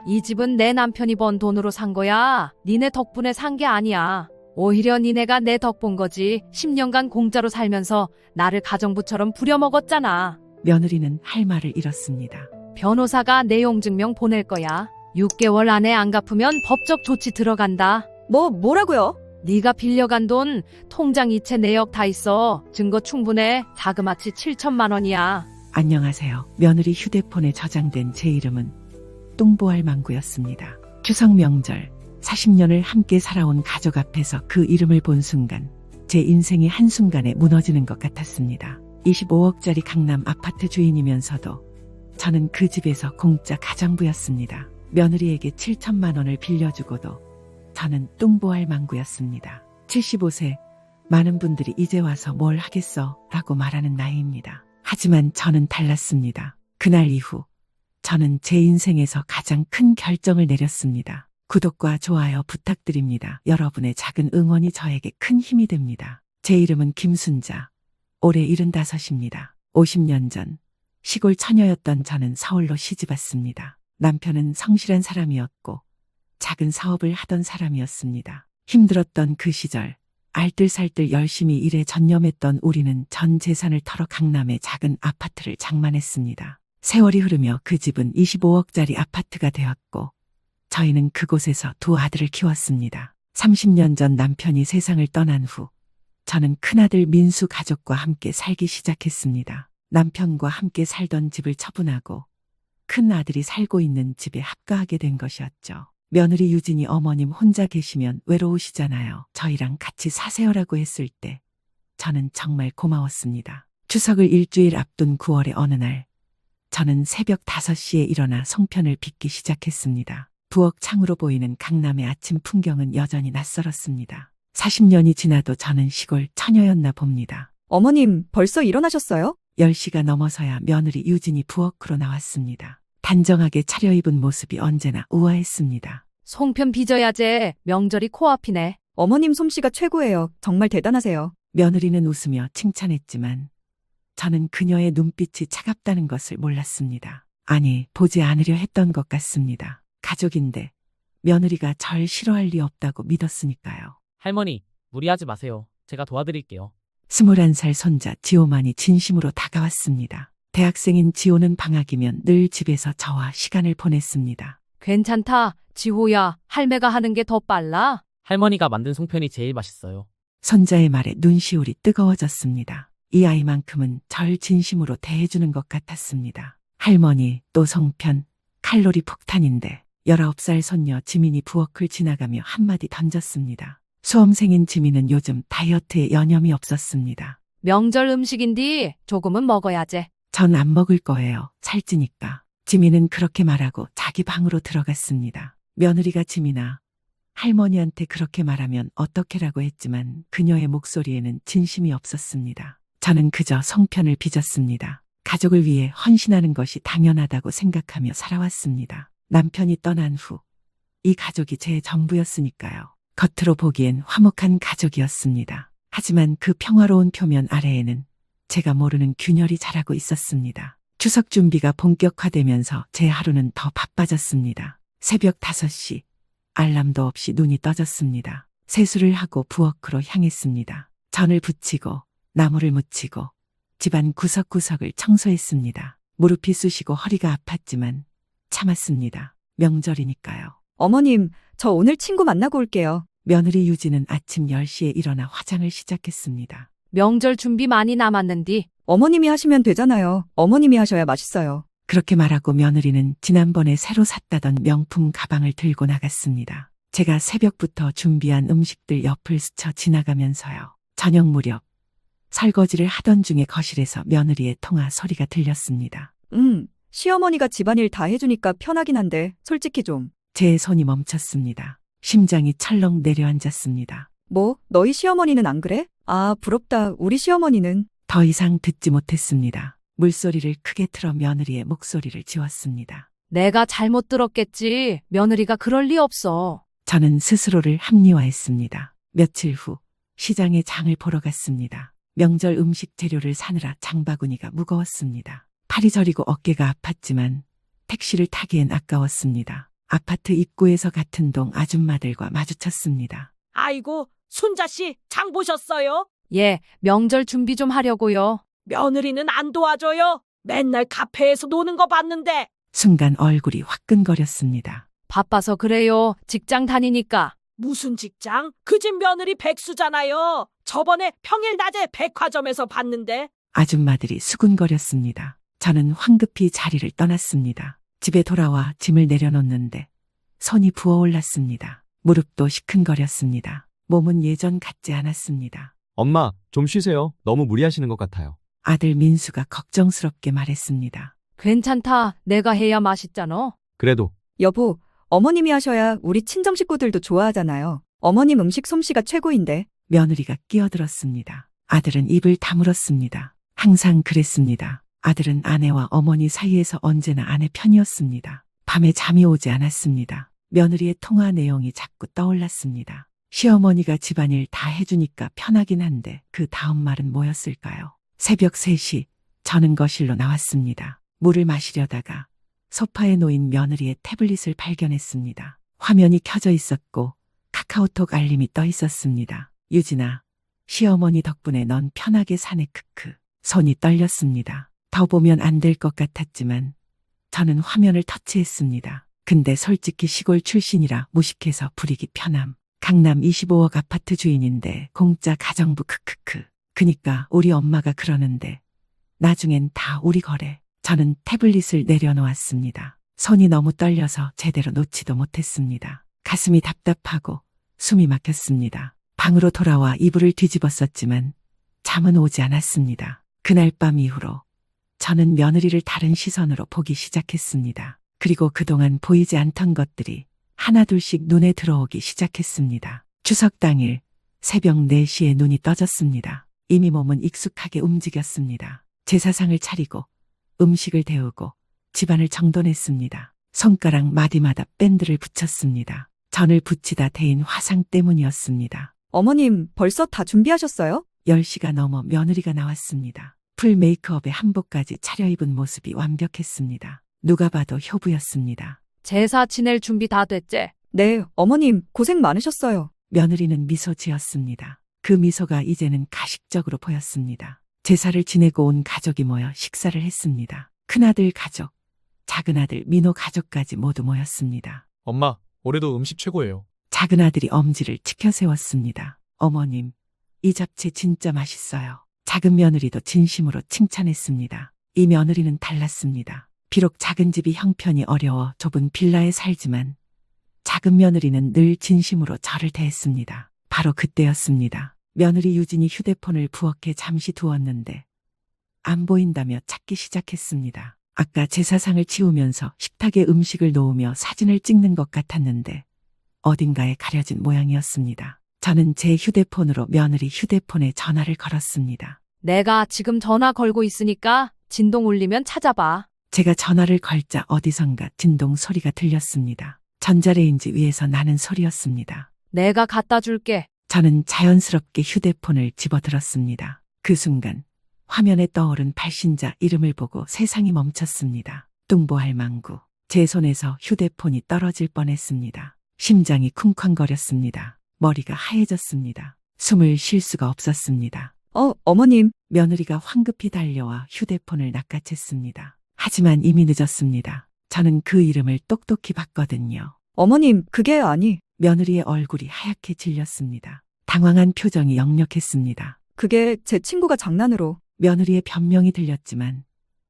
이 집은 내 남편이 번 돈으로 산 거야. 니네 덕분에 산 게 아니야. 오히려 니네가 내 덕 본 거지. 10년간 공짜로 살면서 나를 가정부처럼 부려먹었잖아. 며느리는 할 말을 잃었습니다. 변호사가 내용 증명 보낼 거야. 6개월 안에 안 갚으면 법적 조치 들어간다. 뭐라고요? 네가 빌려간 돈 통장 이체 내역 다 있어. 증거 충분해. 자그마치 7천만 원이야. 안녕하세요. 며느리 휴대폰에 저장된 제 이름은 뚱보할 망구였습니다. 추석 명절 40년을 함께 살아온 가족 앞에서 그 이름을 본 순간 제 인생이 한순간에 무너지는 것 같았습니다. 25억짜리 강남 아파트 주인이면서도 저는 그 집에서 공짜 가정부였습니다. 며느리에게 7천만 원을 빌려주고도 저는 뚱보할 망구였습니다. 75세, 많은 분들이 이제 와서 뭘 하겠어 라고 말하는 나이입니다. 하지만 저는 달랐습니다. 그날 이후 저는 제 인생에서 가장 큰 결정을 내렸습니다. 구독과 좋아요 부탁드립니다. 여러분의 작은 응원이 저에게 큰 힘이 됩니다. 제 이름은 김순자, 올해 75입니다. 50년 전 시골 처녀였던 저는 서울로 시집왔습니다. 남편은 성실한 사람이었고 작은 사업을 하던 사람이었습니다. 힘들었던 그 시절 알뜰살뜰 열심히 일에 전념했던 우리는 전 재산을 털어 강남의 작은 아파트를 장만했습니다. 세월이 흐르며 그 집은 25억짜리 아파트가 되었고 저희는 그곳에서 두 아들을 키웠습니다. 30년 전 남편이 세상을 떠난 후 저는 큰아들 민수 가족과 함께 살기 시작했습니다. 남편과 함께 살던 집을 처분하고 큰아들이 살고 있는 집에 합가하게 된 것이었죠. 며느리 유진이 어머님 혼자 계시면 외로우시잖아요. 저희랑 같이 사세요라고 했을 때 저는 정말 고마웠습니다. 추석을 일주일 앞둔 9월의 어느 날 저는 새벽 5시에 일어나 송편을 빚기 시작했습니다. 부엌 창으로 보이는 강남의 아침 풍경은 여전히 낯설었습니다. 40년이 지나도 저는 시골 처녀였나 봅니다. 어머님, 벌써 일어나셨어요? 10시가 넘어서야 며느리 유진이 부엌으로 나왔습니다. 단정하게 차려입은 모습이 언제나 우아했습니다. 송편 빚어야지. 명절이 코앞이네. 어머님 솜씨가 최고예요. 정말 대단하세요. 며느리는 웃으며 칭찬했지만 저는 그녀의 눈빛이 차갑다는 것을 몰랐습니다. 아니, 보지 않으려 했던 것 같습니다. 가족인데 며느리가 절 싫어할 리 없다고 믿었으니까요. 할머니, 무리하지 마세요. 제가 도와드릴게요. 21살 손자 지호만이 진심으로 다가왔습니다. 대학생인 지호는 방학이면 늘 집에서 저와 시간을 보냈습니다. 괜찮다. 지호야, 할매가 하는 게 더 빨라. 할머니가 만든 송편이 제일 맛있어요. 손자의 말에 눈시울이 뜨거워졌습니다. 이 아이만큼은 절 진심으로 대해주는 것 같았습니다. 할머니, 또 송편, 칼로리 폭탄인데 19살 손녀 지민이 부엌을 지나가며 한마디 던졌습니다. 수험생인 지민은 요즘 다이어트에 여념이 없었습니다. 명절 음식인디 조금은 먹어야지. 전 안 먹을 거예요. 살찌니까. 지민은 그렇게 말하고 자기 방으로 들어갔습니다. 며느리가 지민아, 할머니한테 그렇게 말하면 어떡해라고 했지만 그녀의 목소리에는 진심이 없었습니다. 저는 그저 송편을 빚었습니다. 가족을 위해 헌신하는 것이 당연하다고 생각하며 살아왔습니다. 남편이 떠난 후 이 가족이 제 전부였으니까요. 겉으로 보기엔 화목한 가족이었습니다. 하지만 그 평화로운 표면 아래에는 제가 모르는 균열이 자라고 있었습니다. 추석 준비가 본격화되면서 제 하루는 더 바빠졌습니다. 새벽 5시, 알람도 없이 눈이 떠졌습니다. 세수를 하고 부엌으로 향했습니다. 전을 부치고 나무를 묻히고 집안 구석구석을 청소했습니다. 무릎이 쑤시고 허리가 아팠지만 참았습니다. 명절이니까요. 어머님, 저 오늘 친구 만나고 올게요. 며느리 유진은 아침 10시에 일어나 화장을 시작했습니다. 명절 준비 많이 남았는디. 어머님이 하시면 되잖아요. 어머님이 하셔야 맛있어요. 그렇게 말하고 며느리는 지난번에 새로 샀다던 명품 가방을 들고 나갔습니다. 제가 새벽부터 준비한 음식들 옆을 스쳐 지나가면서요. 저녁 무렵 설거지를 하던 중에 거실에서 며느리의 통화 소리가 들렸습니다. 시어머니가 집안일 다 해주니까 편하긴 한데 솔직히 좀. 제 손이 멈췄습니다. 심장이 철렁 내려앉았습니다. 뭐? 너희 시어머니는 안 그래? 아, 부럽다. 우리 시어머니는. 더 이상 듣지 못했습니다. 물소리를 크게 틀어 며느리의 목소리를 지웠습니다. 내가 잘못 들었겠지. 며느리가 그럴 리 없어. 저는 스스로를 합리화했습니다. 며칠 후 시장에 장을 보러 갔습니다. 명절 음식 재료를 사느라 장바구니가 무거웠습니다. 팔이 저리고 어깨가 아팠지만 택시를 타기엔 아까웠습니다. 아파트 입구에서 같은 동 아줌마들과 마주쳤습니다. 아이고, 순자씨, 장 보셨어요? 예, 명절 준비 좀 하려고요. 며느리는 안 도와줘요? 맨날 카페에서 노는 거 봤는데. 순간 얼굴이 화끈거렸습니다. 바빠서 그래요. 직장 다니니까. 무슨 직장? 그 집 며느리 백수잖아요. 저번에 평일 낮에 백화점에서 봤는데. 아줌마들이 수군거렸습니다. 저는 황급히 자리를 떠났습니다. 집에 돌아와 짐을 내려놓는데 손이 부어올랐습니다. 무릎도 시큰거렸습니다. 몸은 예전 같지 않았습니다. 엄마, 좀 쉬세요. 너무 무리하시는 것 같아요. 아들 민수가 걱정스럽게 말했습니다. 괜찮다. 내가 해야 맛있잖아. 그래도 여보, 어머님이 하셔야 우리 친정 식구들도 좋아하잖아요. 어머님 음식 솜씨가 최고인데. 며느리가 끼어들었습니다. 아들은 입을 다물었습니다. 항상 그랬습니다. 아들은 아내와 어머니 사이에서 언제나 아내 편이었습니다. 밤에 잠이 오지 않았습니다. 며느리의 통화 내용이 자꾸 떠올랐습니다. 시어머니가 집안일 다 해주니까 편하긴 한데 그 다음 말은 뭐였을까요? 새벽 3시 저는 거실로 나왔습니다. 물을 마시려다가 소파에 놓인 며느리의 태블릿을 발견했습니다. 화면이 켜져 있었고 카카오톡 알림이 떠 있었습니다. 유진아, 시어머니 덕분에 넌 편하게 사네 크크. 손이 떨렸습니다. 더 보면 안 될 것 같았지만 저는 화면을 터치했습니다. 근데 솔직히 시골 출신이라 무식해서 부리기 편함. 강남 25억 아파트 주인인데 공짜 가정부 크크크. 그니까 우리 엄마가 그러는데 나중엔 다 우리 거래. 저는 태블릿을 내려놓았습니다. 손이 너무 떨려서 제대로 놓지도 못했습니다. 가슴이 답답하고 숨이 막혔습니다. 방으로 돌아와 이불을 뒤집었었지만 잠은 오지 않았습니다. 그날 밤 이후로 저는 며느리를 다른 시선으로 보기 시작했습니다. 그리고 그동안 보이지 않던 것들이 하나둘씩 눈에 들어오기 시작했습니다. 추석 당일 새벽 4시에 눈이 떠졌습니다. 이미 몸은 익숙하게 움직였습니다. 제사상을 차리고 음식을 데우고 집안을 정돈했습니다. 손가락 마디마다 밴드를 붙였습니다. 전을 붙이다 데인 화상 때문이었습니다. 어머님, 벌써 다 준비하셨어요? 10시가 넘어 며느리가 나왔습니다. 풀 메이크업에 한복까지 차려입은 모습이 완벽했습니다. 누가 봐도 효부였습니다. 제사 지낼 준비 다 됐지? 네, 어머님, 고생 많으셨어요. 며느리는 미소 지었습니다. 그 미소가 이제는 가식적으로 보였습니다. 제사를 지내고 온 가족이 모여 식사를 했습니다. 큰아들 가족, 작은아들 민호 가족까지 모두 모였습니다. 엄마, 올해도 음식 최고예요. 작은아들이 엄지를 치켜 세웠습니다. 어머님, 이 잡채 진짜 맛있어요. 작은 며느리도 진심으로 칭찬했습니다. 이 며느리는 달랐습니다. 비록 작은 집이 형편이 어려워 좁은 빌라에 살지만 작은 며느리는 늘 진심으로 저를 대했습니다. 바로 그때였습니다. 며느리 유진이 휴대폰을 부엌에 잠시 두었는데 안 보인다며 찾기 시작했습니다. 아까 제사상을 치우면서 식탁에 음식을 놓으며 사진을 찍는 것 같았는데 어딘가에 가려진 모양이었습니다. 저는 제 휴대폰으로 며느리 휴대폰에 전화를 걸었습니다. 내가 지금 전화 걸고 있으니까 진동 울리면 찾아봐. 제가 전화를 걸자 어디선가 진동 소리가 들렸습니다. 전자레인지 위에서 나는 소리였습니다. 내가 갖다 줄게. 저는 자연스럽게 휴대폰을 집어들었습니다. 그 순간 화면에 떠오른 발신자 이름을 보고 세상이 멈췄습니다. 뚱보할망구. 제 손에서 휴대폰이 떨어질 뻔했습니다. 심장이 쿵쾅거렸습니다. 머리가 하얘졌습니다. 숨을 쉴 수가 없었습니다. 어머님, 며느리가 황급히 달려와 휴대폰을 낚아챘습니다. 하지만 이미 늦었습니다. 저는 그 이름을 똑똑히 봤거든요. 어머님, 그게 아니. 며느리의 얼굴이 하얗게 질렸습니다. 당황한 표정이 역력했습니다. 그게 제 친구가 장난으로. 며느리의 변명이 들렸지만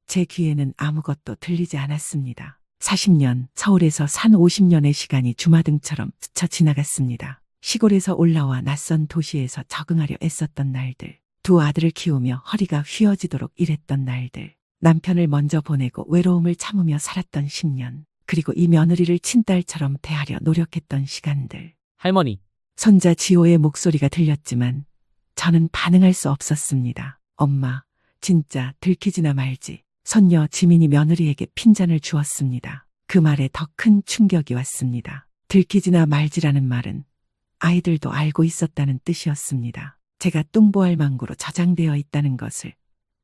제 귀에는 아무것도 들리지 않았습니다. 40년, 서울에서 산 50년의 시간이 주마등처럼 스쳐 지나갔습니다. 시골에서 올라와 낯선 도시에서 적응하려 애썼던 날들. 두 아들을 키우며 허리가 휘어지도록 일했던 날들. 남편을 먼저 보내고 외로움을 참으며 살았던 10년. 그리고 이 며느리를 친딸처럼 대하려 노력했던 시간들. 할머니, 손자 지호의 목소리가 들렸지만 저는 반응할 수 없었습니다. 엄마, 진짜 들키지나 말지. 손녀 지민이 며느리에게 핀잔을 주었습니다. 그 말에 더 큰 충격이 왔습니다. 들키지나 말지라는 말은 아이들도 알고 있었다는 뜻이었습니다. 제가 뚱보할망구로 저장되어 있다는 것을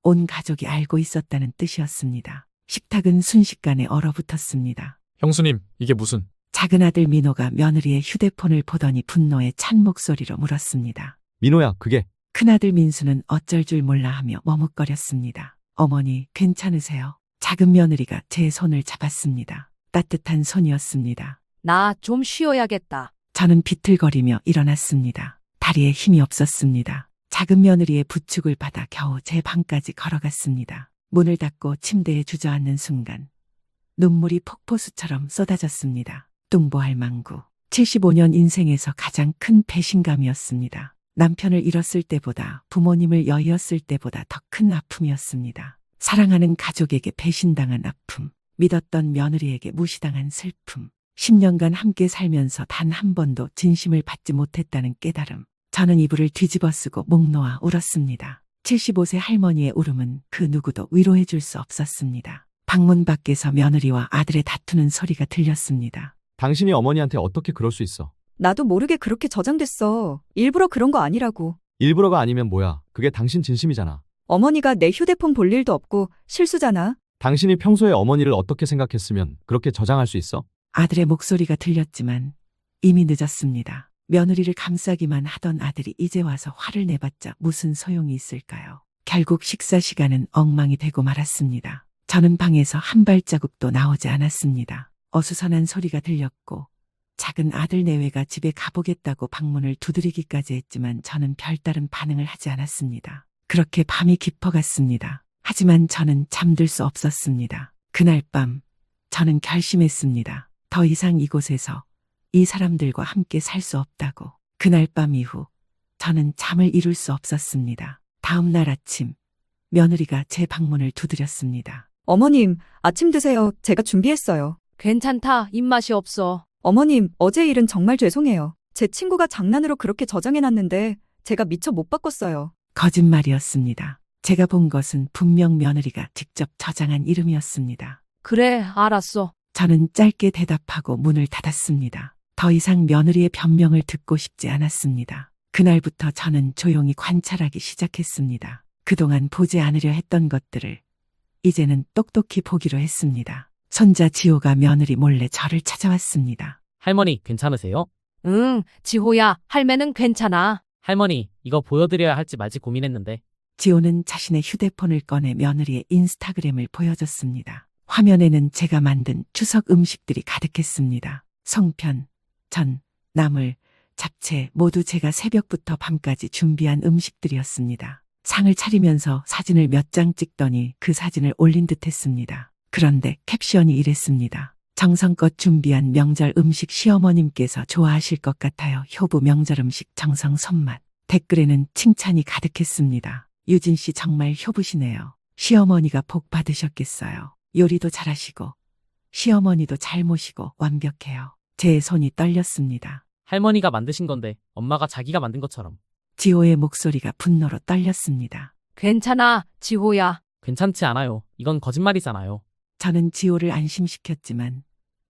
온 가족이 알고 있었다는 뜻이었습니다. 식탁은 순식간에 얼어붙었습니다. 형수님, 이게 무슨... 작은 아들 민호가 며느리의 휴대폰을 보더니 분노에 찬 목소리로 물었습니다. 민호야, 그게. 큰아들 민수는 어쩔 줄 몰라 하며 머뭇거렸습니다. 어머니, 괜찮으세요? 작은 며느리가 제 손을 잡았습니다. 따뜻한 손이었습니다. 나 좀 쉬어야겠다. 저는 비틀거리며 일어났습니다. 다리에 힘이 없었습니다. 작은 며느리의 부축을 받아 겨우 제 방까지 걸어갔습니다. 문을 닫고 침대에 주저앉는 순간 눈물이 폭포수처럼 쏟아졌습니다. 뚱보할망구. 75년 인생에서 가장 큰 배신감이었습니다. 남편을 잃었을 때보다 부모님을 여의었을 때보다 더 큰 아픔이었습니다. 사랑하는 가족에게 배신당한 아픔, 믿었던 며느리에게 무시당한 슬픔, 10년간 함께 살면서 단 한 번도 진심을 받지 못했다는 깨달음. 저는 이불을 뒤집어 쓰고 목 놓아 울었습니다. 75세 할머니의 울음은 그 누구도 위로해 줄 수 없었습니다. 방문 밖에서 며느리와 아들의 다투는 소리가 들렸습니다. 당신이 어머니한테 어떻게 그럴 수 있어? 나도 모르게 그렇게 저장됐어. 일부러 그런 거 아니라고. 일부러가 아니면 뭐야? 그게 당신 진심이잖아. 어머니가 내 휴대폰 볼 일도 없고 실수잖아. 당신이 평소에 어머니를 어떻게 생각했으면 그렇게 저장할 수 있어? 아들의 목소리가 들렸지만 이미 늦었습니다. 며느리를 감싸기만 하던 아들이 이제 와서 화를 내봤자 무슨 소용이 있을까요? 결국 식사 시간은 엉망이 되고 말았습니다. 저는 방에서 한 발자국도 나오지 않았습니다. 어수선한 소리가 들렸고 작은 아들 내외가 집에 가보겠다고 방문을 두드리기까지 했지만 저는 별다른 반응을 하지 않았습니다. 그렇게 밤이 깊어갔습니다. 하지만 저는 잠들 수 없었습니다. 그날 밤 저는 결심했습니다. 더 이상 이곳에서 이 사람들과 함께 살 수 없다고. 그날 밤 이후 저는 잠을 이룰 수 없었습니다. 다음 날 아침 며느리가 제 방문을 두드렸습니다. 어머님, 아침 드세요. 제가 준비했어요. 괜찮다. 입맛이 없어. 어머님, 어제 일은 정말 죄송해요. 제 친구가 장난으로 그렇게 저장해놨는데 제가 미처 못 바꿨어요. 거짓말이었습니다. 제가 본 것은 분명 며느리가 직접 저장한 이름이었습니다. 그래, 알았어. 저는 짧게 대답하고 문을 닫았습니다. 더 이상 며느리의 변명을 듣고 싶지 않았습니다. 그날부터 저는 조용히 관찰하기 시작했습니다. 그동안 보지 않으려 했던 것들을 이제는 똑똑히 보기로 했습니다. 손자 지호가 며느리 몰래 저를 찾아왔습니다. 할머니, 괜찮으세요? 응, 지호야, 할매는 괜찮아. 할머니, 이거 보여드려야 할지 말지 고민했는데. 지호는 자신의 휴대폰을 꺼내 며느리의 인스타그램을 보여줬습니다. 화면에는 제가 만든 추석 음식들이 가득했습니다. 송편, 전, 나물, 잡채 모두 제가 새벽부터 밤까지 준비한 음식들이었습니다. 상을 차리면서 사진을 몇 장 찍더니 그 사진을 올린 듯 했습니다. 그런데 캡션이 이랬습니다. 정성껏 준비한 명절 음식 시어머님께서 좋아하실 것 같아요. 효부 명절 음식 정성 손맛. 댓글에는 칭찬이 가득했습니다. 유진 씨 정말 효부시네요. 시어머니가 복 받으셨겠어요. 요리도 잘하시고 시어머니도 잘 모시고 완벽해요. 제 손이 떨렸습니다. 할머니가 만드신 건데 엄마가 자기가 만든 것처럼. 지호의 목소리가 분노로 떨렸습니다. 괜찮아, 지호야. 괜찮지 않아요. 이건 거짓말이잖아요. 저는 지호를 안심시켰지만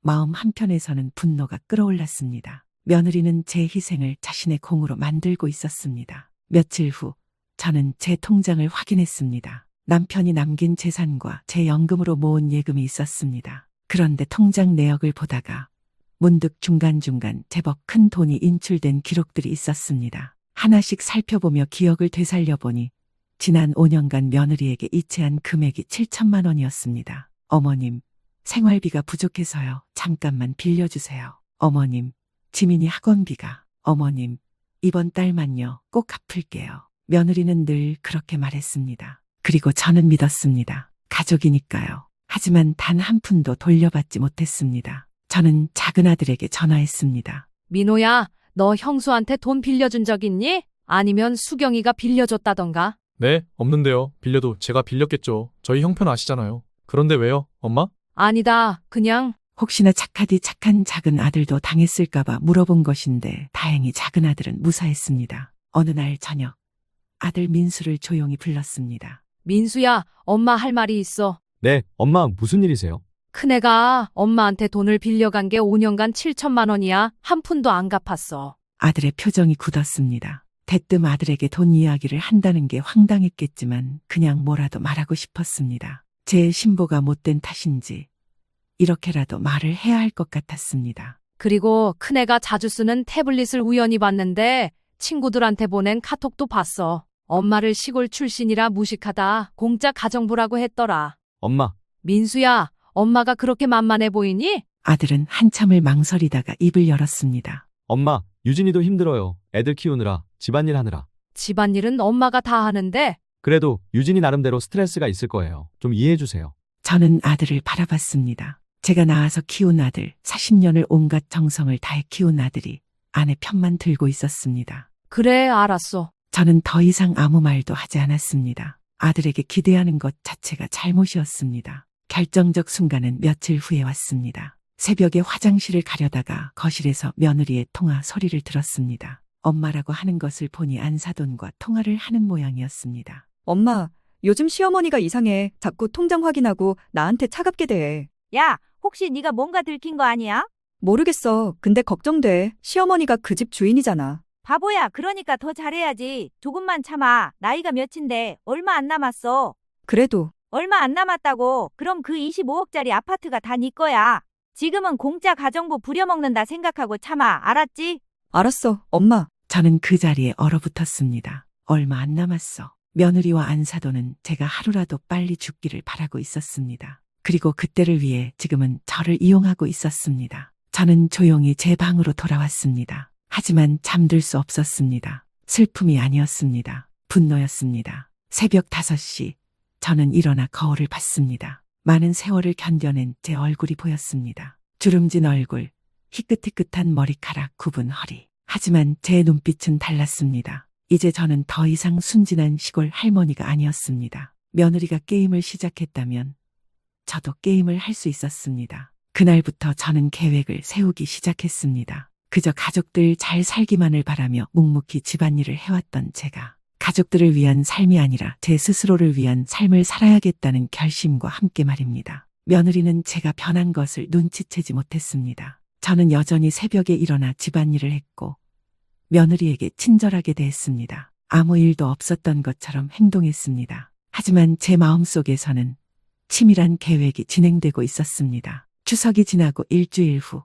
마음 한편에서는 분노가 끓어올랐습니다. 며느리는 제 희생을 자신의 공으로 만들고 있었습니다. 며칠 후 저는 제 통장을 확인했습니다. 남편이 남긴 재산과 제 연금으로 모은 예금이 있었습니다. 그런데 통장 내역을 보다가 문득 중간중간 제법 큰 돈이 인출된 기록들이 있었습니다. 하나씩 살펴보며 기억을 되살려보니 지난 5년간 며느리에게 이체한 금액이 7천만 원이었습니다. 어머님, 생활비가 부족해서요. 잠깐만 빌려주세요. 어머님, 지민이 학원비가. 어머님, 이번 달만요. 꼭 갚을게요. 며느리는 늘 그렇게 말했습니다. 그리고 저는 믿었습니다. 가족이니까요. 하지만 단 한 푼도 돌려받지 못했습니다. 저는 작은 아들에게 전화했습니다. 민호야, 너 형수한테 돈 빌려준 적 있니? 아니면 수경이가 빌려줬다던가? 네, 없는데요. 빌려도 제가 빌렸겠죠. 저희 형편 아시잖아요. 그런데 왜요, 엄마? 아니다, 그냥. 혹시나 착하디 착한 작은 아들도 당했을까봐 물어본 것인데 다행히 작은 아들은 무사했습니다. 어느 날 저녁 아들 민수를 조용히 불렀습니다. 민수야, 엄마 할 말이 있어. 네, 엄마 무슨 일이세요? 큰애가 엄마한테 돈을 빌려간 게 5년간 7천만 원이야. 한 푼도 안 갚았어. 아들의 표정이 굳었습니다. 대뜸 아들에게 돈 이야기를 한다는 게 황당했겠지만 그냥 뭐라도 말하고 싶었습니다. 제 신보가 못된 탓인지 이렇게라도 말을 해야 할 것 같았습니다. 그리고 큰애가 자주 쓰는 태블릿을 우연히 봤는데 친구들한테 보낸 카톡도 봤어. 엄마를 시골 출신이라 무식하다. 공짜 가정부라고 했더라. 엄마, 민수야, 엄마가 그렇게 만만해 보이니? 아들은 한참을 망설이다가 입을 열었습니다. 엄마, 유진이도 힘들어요. 애들 키우느라, 집안일 하느라. 집안일은 엄마가 다 하는데 그래도 유진이 나름대로 스트레스가 있을 거예요. 좀 이해해 주세요. 저는 아들을 바라봤습니다. 제가 낳아서 키운 아들, 40년을 온갖 정성을 다해 키운 아들이 아내 편만 들고 있었습니다. 그래, 알았어. 저는 더 이상 아무 말도 하지 않았습니다. 아들에게 기대하는 것 자체가 잘못이었습니다. 결정적 순간은 며칠 후에 왔습니다. 새벽에 화장실을 가려다가 거실에서 며느리의 통화 소리를 들었습니다. 엄마라고 하는 것을 보니 안사돈과 통화를 하는 모양이었습니다. 엄마, 요즘 시어머니가 이상해. 자꾸 통장 확인하고 나한테 차갑게 대해. 야, 혹시 네가 뭔가 들킨 거 아니야? 모르겠어. 근데 걱정돼. 시어머니가 그 집 주인이잖아. 바보야, 그러니까 더 잘해야지. 조금만 참아. 나이가 몇인데 얼마 안 남았어. 그래도 얼마 안 남았다고. 그럼 그 25억짜리 아파트가 다 네 거야. 지금은 공짜 가정부 부려먹는다 생각하고 참아. 알았지? 알았어, 엄마. 저는 그 자리에 얼어붙었습니다. 얼마 안 남았어. 며느리와 안사돈은 제가 하루라도 빨리 죽기를 바라고 있었습니다. 그리고 그때를 위해 지금은 저를 이용하고 있었습니다. 저는 조용히 제 방으로 돌아왔습니다. 하지만 잠들 수 없었습니다. 슬픔이 아니었습니다. 분노였습니다. 새벽 5시, 저는 일어나 거울을 봤습니다. 많은 세월을 견뎌낸 제 얼굴이 보였습니다. 주름진 얼굴, 희끗희끗한 머리카락, 굽은 허리. 하지만 제 눈빛은 달랐습니다. 이제 저는 더 이상 순진한 시골 할머니가 아니었습니다. 며느리가 게임을 시작했다면 저도 게임을 할 수 있었습니다. 그날부터 저는 계획을 세우기 시작했습니다. 그저 가족들 잘 살기만을 바라며 묵묵히 집안일을 해왔던 제가 가족들을 위한 삶이 아니라 제 스스로를 위한 삶을 살아야겠다는 결심과 함께 말입니다. 며느리는 제가 변한 것을 눈치채지 못했습니다. 저는 여전히 새벽에 일어나 집안일을 했고 며느리에게 친절하게 대했습니다. 아무 일도 없었던 것처럼 행동했습니다. 하지만 제 마음속에서는 치밀한 계획이 진행되고 있었습니다. 추석이 지나고 일주일 후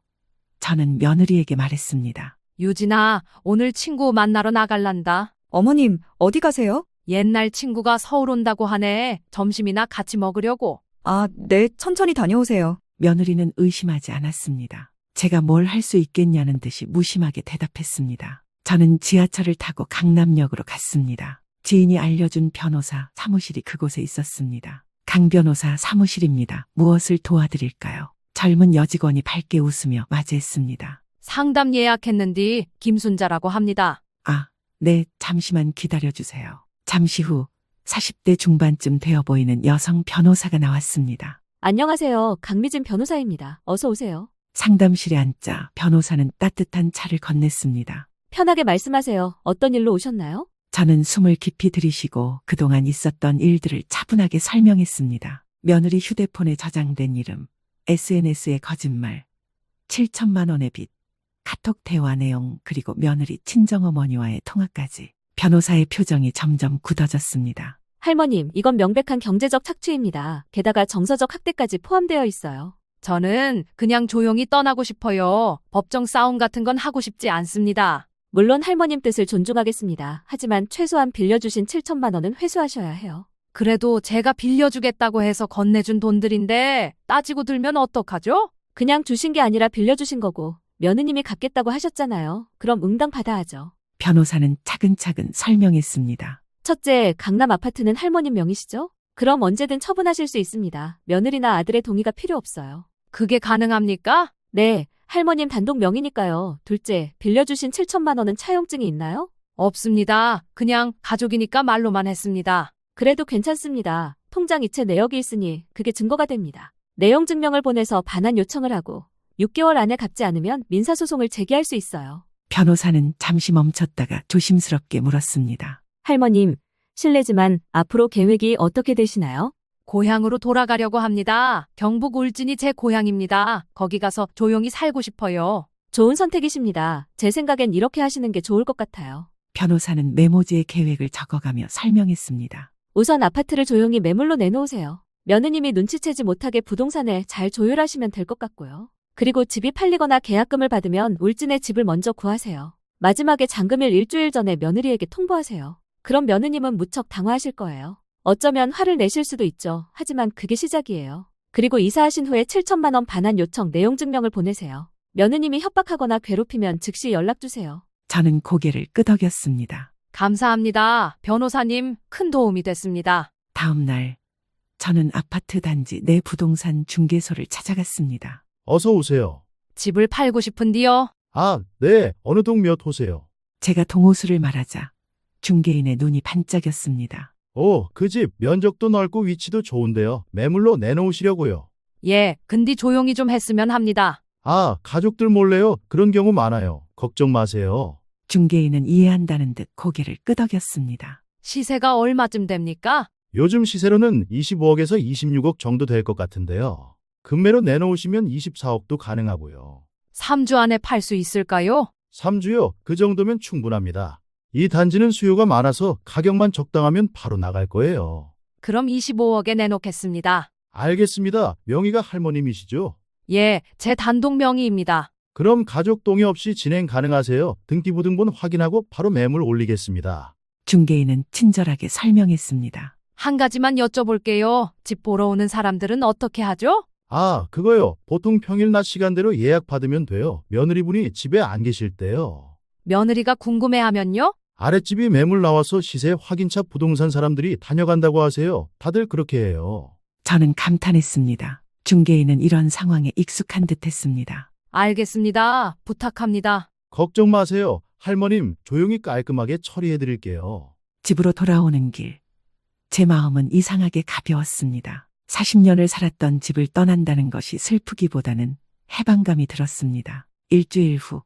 저는 며느리에게 말했습니다. 유진아, 오늘 친구 만나러 나갈란다. 어머님, 어디 가세요? 옛날 친구가 서울 온다고 하네. 점심이나 같이 먹으려고. 아, 네, 천천히 다녀오세요. 며느리는 의심하지 않았습니다. 제가 뭘 할 수 있겠냐는 듯이 무심하게 대답했습니다. 저는 지하철을 타고 강남역으로 갔습니다. 지인이 알려준 변호사 사무실이 그곳에 있었습니다. 강 변호사 사무실입니다. 무엇을 도와드릴까요? 젊은 여직원이 밝게 웃으며 맞이했습니다. 상담 예약했는디 김순자라고 합니다. 아, 네, 잠시만 기다려주세요. 잠시 후 40대 중반쯤 되어 보이는 여성 변호사가 나왔습니다. 안녕하세요. 강미진 변호사입니다. 어서 오세요. 상담실에 앉자 변호사는 따뜻한 차를 건넸습니다. 편하게 말씀하세요. 어떤 일로 오셨나요? 저는 숨을 깊이 들이쉬고 그동안 있었던 일들을 차분하게 설명했습니다. 며느리 휴대폰에 저장된 이름, SNS의 거짓말, 7천만 원의 빚, 카톡 대화 내용, 그리고 며느리 친정어머니와의 통화까지. 변호사의 표정이 점점 굳어졌습니다. 할머님, 이건 명백한 경제적 착취입니다. 게다가 정서적 학대까지 포함되어 있어요. 저는 그냥 조용히 떠나고 싶어요. 법정 싸움 같은 건 하고 싶지 않습니다. 물론 할머님 뜻을 존중하겠습니다. 하지만 최소한 빌려주신 7천만 원은 회수하셔야 해요. 그래도 제가 빌려주겠다고 해서 건네준 돈들인데 따지고 들면 어떡하죠? 그냥 주신 게 아니라 빌려주신 거고 며느님이 갚겠다고 하셨잖아요. 그럼 응당받아야죠. 변호사는 차근차근 설명했습니다. 첫째, 강남 아파트는 할머님 명의시죠? 그럼 언제든 처분하실 수 있습니다. 며느리나 아들의 동의가 필요 없어요. 그게 가능합니까? 네, 할머님 단독 명의니까요. 둘째, 빌려주신 7천만 원은 차용증이 있나요? 없습니다. 그냥 가족이니까 말로만 했습니다. 그래도 괜찮습니다. 통장 이체 내역이 있으니 그게 증거가 됩니다. 내용 증명을 보내서 반환 요청을 하고 6개월 안에 갚지 않으면 민사소송을 제기할 수 있어요. 변호사는 잠시 멈췄다가 조심스럽게 물었습니다. 할머님, 실례지만 앞으로 계획이 어떻게 되시나요? 고향으로 돌아가려고 합니다. 경북 울진이 제 고향입니다. 거기 가서 조용히 살고 싶어요. 좋은 선택이십니다. 제 생각엔 이렇게 하시는 게 좋을 것 같아요. 변호사는 메모지에 계획을 적어가며 설명했습니다. 우선 아파트를 조용히 매물로 내놓으세요. 며느님이 눈치채지 못하게 부동산에 잘 조율하시면 될 것 같고요. 그리고 집이 팔리거나 계약금을 받으면 울진에 집을 먼저 구하세요. 마지막에 잔금일 일주일 전에 며느리에게 통보하세요. 그럼 며느님은 무척 당황하실 거예요. 어쩌면 화를 내실 수도 있죠. 하지만 그게 시작이에요. 그리고 이사하신 후에 7천만 원 반환 요청 내용 증명을 보내세요. 며느님이 협박하거나 괴롭히면 즉시 연락주세요. 저는 고개를 끄덕였습니다. 감사합니다. 변호사님, 큰 도움이 됐습니다. 다음 날 저는 아파트 단지 내 부동산 중개소를 찾아갔습니다. 어서 오세요. 집을 팔고 싶은디요. 아, 네. 어느 동 몇 호세요? 제가 동호수를 말하자 중개인의 눈이 반짝였습니다. 오, 그 집 면적도 넓고 위치도 좋은데요. 매물로 내놓으시려고요. 예, 근디 조용히 좀 했으면 합니다. 아, 가족들 몰래요? 그런 경우 많아요. 걱정 마세요. 중개인은 이해한다는 듯 고개를 끄덕였습니다. 시세가 얼마쯤 됩니까? 요즘 시세로는 25억에서 26억 정도 될 것 같은데요. 금매로 내놓으시면 24억도 가능하고요. 3주 안에 팔 수 있을까요? 3주요? 그 정도면 충분합니다. 이 단지는 수요가 많아서 가격만 적당하면 바로 나갈 거예요. 그럼 25억에 내놓겠습니다. 알겠습니다. 명의가 할머님이시죠? 예, 제 단독 명의입니다. 그럼 가족 동의 없이 진행 가능하세요. 등기부등본 확인하고 바로 매물 올리겠습니다. 중개인은 친절하게 설명했습니다. 한 가지만 여쭤볼게요. 집 보러 오는 사람들은 어떻게 하죠? 아, 그거요. 보통 평일 낮 시간대로 예약 받으면 돼요. 며느리분이 집에 안 계실 때요. 며느리가 궁금해하면요? 아랫집이 매물 나와서 시세 확인차 부동산 사람들이 다녀간다고 하세요. 다들 그렇게 해요. 저는 감탄했습니다. 중개인은 이런 상황에 익숙한 듯 했습니다. 알겠습니다. 부탁합니다. 걱정 마세요. 할머님, 조용히 깔끔하게 처리해 드릴게요. 집으로 돌아오는 길, 제 마음은 이상하게 가벼웠습니다. 40년을 살았던 집을 떠난다는 것이 슬프기보다는 해방감이 들었습니다. 일주일 후,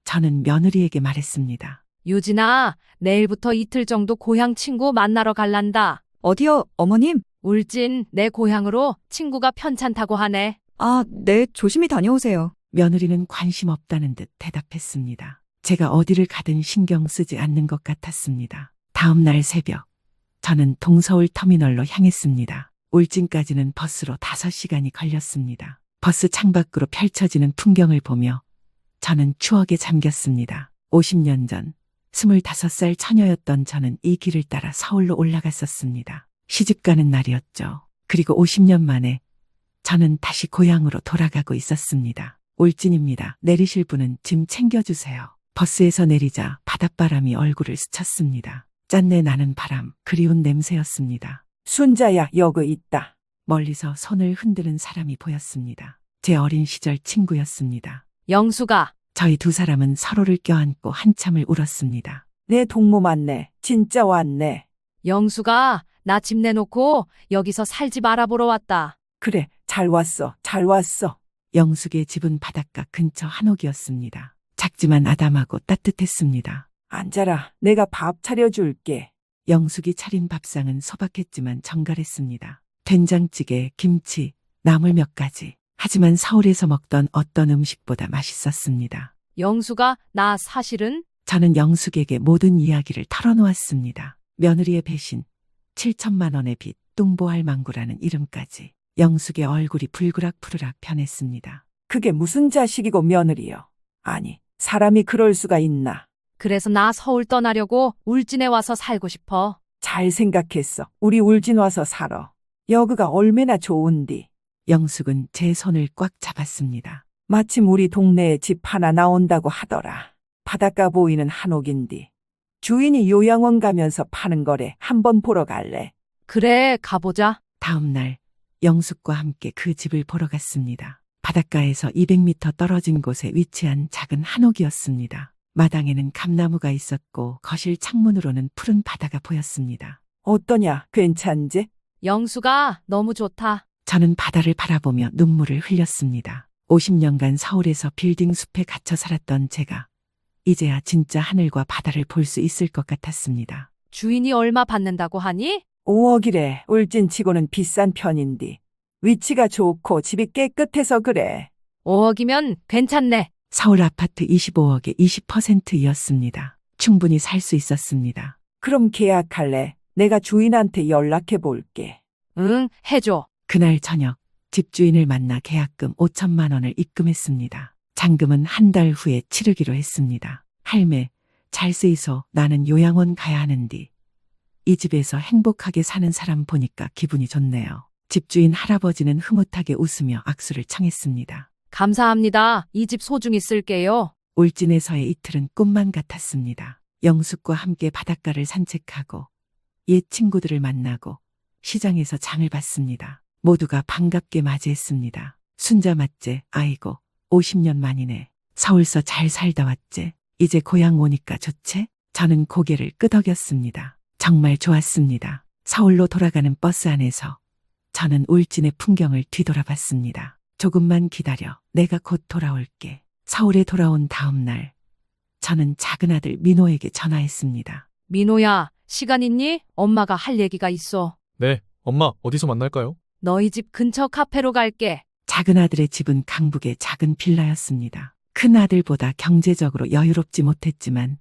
저는 며느리에게 말했습니다. 유진아, 내일부터 이틀 정도 고향 친구 만나러 갈란다. 어디요, 어머님? 울진, 내 고향으로 친구가 편찮다고 하네. 아, 네, 조심히 다녀오세요. 며느리는 관심 없다는 듯 대답했습니다. 제가 어디를 가든 신경 쓰지 않는 것 같았습니다. 다음 날 새벽, 저는 동서울 터미널로 향했습니다. 울진까지는 버스로 5시간이 걸렸습니다. 버스 창밖으로 펼쳐지는 풍경을 보며 저는 추억에 잠겼습니다. 50년 전 25살 처녀였던 저는 이 길을 따라 서울로 올라갔었습니다. 시집가는 날이었죠. 그리고 50년 만에 저는 다시 고향으로 돌아가고 있었습니다. 울진입니다. 내리실 분은 짐 챙겨주세요. 버스에서 내리자 바닷바람이 얼굴을 스쳤습니다. 짠내 나는 바람, 그리운 냄새였습니다. 순자야, 여기 있다. 멀리서 손을 흔드는 사람이 보였습니다. 제 어린 시절 친구였습니다. 영수가. 저희 두 사람은 서로를 껴안고 한참을 울었습니다. 내 동무 맞네. 진짜 왔네. 영수가, 나 집 내놓고 여기서 살 집 알아보러 왔다. 그래, 잘 왔어. 잘 왔어. 영숙의 집은 바닷가 근처 한옥이었습니다. 작지만 아담하고 따뜻했습니다. 앉아라. 내가 밥 차려줄게. 영숙이 차린 밥상은 소박했지만 정갈했습니다. 된장찌개, 김치, 나물 몇 가지. 하지만 서울에서 먹던 어떤 음식보다 맛있었습니다. 영수가, 나 사실은? 저는 영숙에게 모든 이야기를 털어놓았습니다. 며느리의 배신, 7천만 원의 빚, 뚱보할 망구라는 이름까지. 영숙의 얼굴이 불그락푸르락 변했습니다. 그게 무슨 자식이고 며느리여. 아니, 사람이 그럴 수가 있나. 그래서 나 서울 떠나려고 울진에 와서 살고 싶어. 잘 생각했어. 우리 울진 와서 살아. 여기가 얼마나 좋은디. 영숙은 제 손을 꽉 잡았습니다. 마침 우리 동네에 집 하나 나온다고 하더라. 바닷가 보이는 한옥인디. 주인이 요양원 가면서 파는 거래. 한번 보러 갈래? 그래, 가보자. 다음 날 영숙과 함께 그 집을 보러 갔습니다. 바닷가에서 200m 떨어진 곳에 위치한 작은 한옥이었습니다. 마당에는 감나무가 있었고 거실 창문으로는 푸른 바다가 보였습니다. 어떠냐? 괜찮지? 영수가, 너무 좋다. 저는 바다를 바라보며 눈물을 흘렸습니다. 50년간 서울에서 빌딩 숲에 갇혀 살았던 제가 이제야 진짜 하늘과 바다를 볼 수 있을 것 같았습니다. 주인이 얼마 받는다고 하니? 5억이래. 울진치고는 비싼 편인디. 위치가 좋고 집이 깨끗해서 그래. 5억이면 괜찮네. 서울 아파트 25억의 20%였습니다. 충분히 살 수 있었습니다. 그럼 계약할래? 내가 주인한테 연락해 볼게. 응, 해줘. 그날 저녁 집주인을 만나 계약금 5천만 원을 입금했습니다. 잔금은 한 달 후에 치르기로 했습니다. 할매, 잘 쓰이소. 나는 요양원 가야 하는디. 이 집에서 행복하게 사는 사람 보니까 기분이 좋네요. 집주인 할아버지는 흐뭇하게 웃으며 악수를 청했습니다. 감사합니다. 이 집 소중히 쓸게요. 울진에서의 이틀은 꿈만 같았습니다. 영숙과 함께 바닷가를 산책하고 옛 친구들을 만나고 시장에서 장을 봤습니다. 모두가 반갑게 맞이했습니다. 순자 맞제, 아이고 50년 만이네. 서울서 잘 살다 왔제. 이제 고향 오니까 좋제? 저는 고개를 끄덕였습니다. 정말 좋았습니다. 서울로 돌아가는 버스 안에서 저는 울진의 풍경을 뒤돌아봤습니다. 조금만 기다려. 내가 곧 돌아올게. 서울에 돌아온 다음 날 저는 작은 아들 민호에게 전화했습니다. 민호야, 시간 있니? 엄마가 할 얘기가 있어. 네, 엄마 어디서 만날까요? 너희 집 근처 카페로 갈게. 작은 아들의 집은 강북의 작은 빌라였습니다. 큰 아들보다 경제적으로 여유롭지 못했지만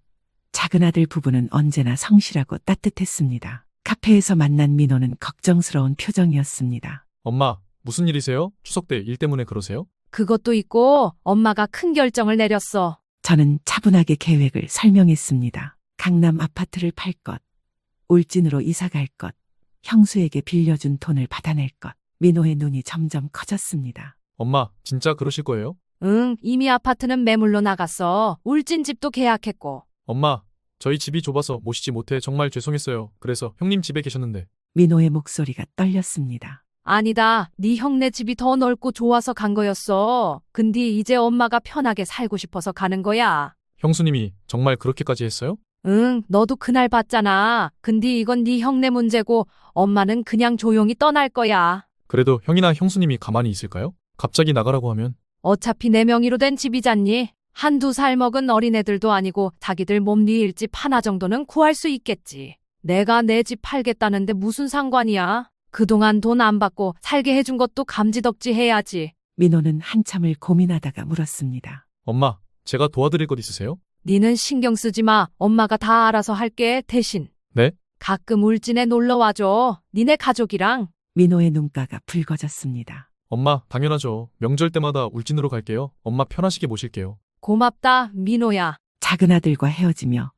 작은 아들 부부는 언제나 성실하고 따뜻했습니다. 카페에서 만난 민호는 걱정스러운 표정이었습니다. 엄마, 무슨 일이세요? 추석 때 일 때문에 그러세요? 그것도 있고 엄마가 큰 결정을 내렸어. 저는 차분하게 계획을 설명했습니다. 강남 아파트를 팔 것, 울진으로 이사 갈 것, 형수에게 빌려준 돈을 받아낼 것. 민호의 눈이 점점 커졌습니다. 엄마, 진짜 그러실 거예요? 응, 이미 아파트는 매물로 나갔어. 울진 집도 계약했고. 엄마, 저희 집이 좁아서 모시지 못해 정말 죄송했어요. 그래서 형님 집에 계셨는데. 민호의 목소리가 떨렸습니다. 아니다. 네 형네 집이 더 넓고 좋아서 간 거였어. 근데 이제 엄마가 편하게 살고 싶어서 가는 거야. 형수님이 정말 그렇게까지 했어요? 응, 너도 그날 봤잖아. 근데 이건 네 형네 문제고 엄마는 그냥 조용히 떠날 거야. 그래도 형이나 형수님이 가만히 있을까요? 갑자기 나가라고 하면. 어차피 내 명의로 된 집이잖니. 한두 살 먹은 어린애들도 아니고 자기들 몸니 집 하나 정도는 구할 수 있겠지. 내가 내 집 팔겠다는데 무슨 상관이야. 그동안 돈 안 받고 살게 해준 것도 감지덕지 해야지. 민호는 한참을 고민하다가 물었습니다. 엄마, 제가 도와드릴 것 있으세요? 니는 신경 쓰지 마. 엄마가 다 알아서 할게. 대신. 네? 가끔 울진에 놀러 와줘. 니네 가족이랑. 민호의 눈가가 붉어졌습니다. 엄마, 당연하죠. 명절 때마다 울진으로 갈게요. 엄마 편하시게 모실게요. 고맙다, 민호야. 작은 아들과 헤어지며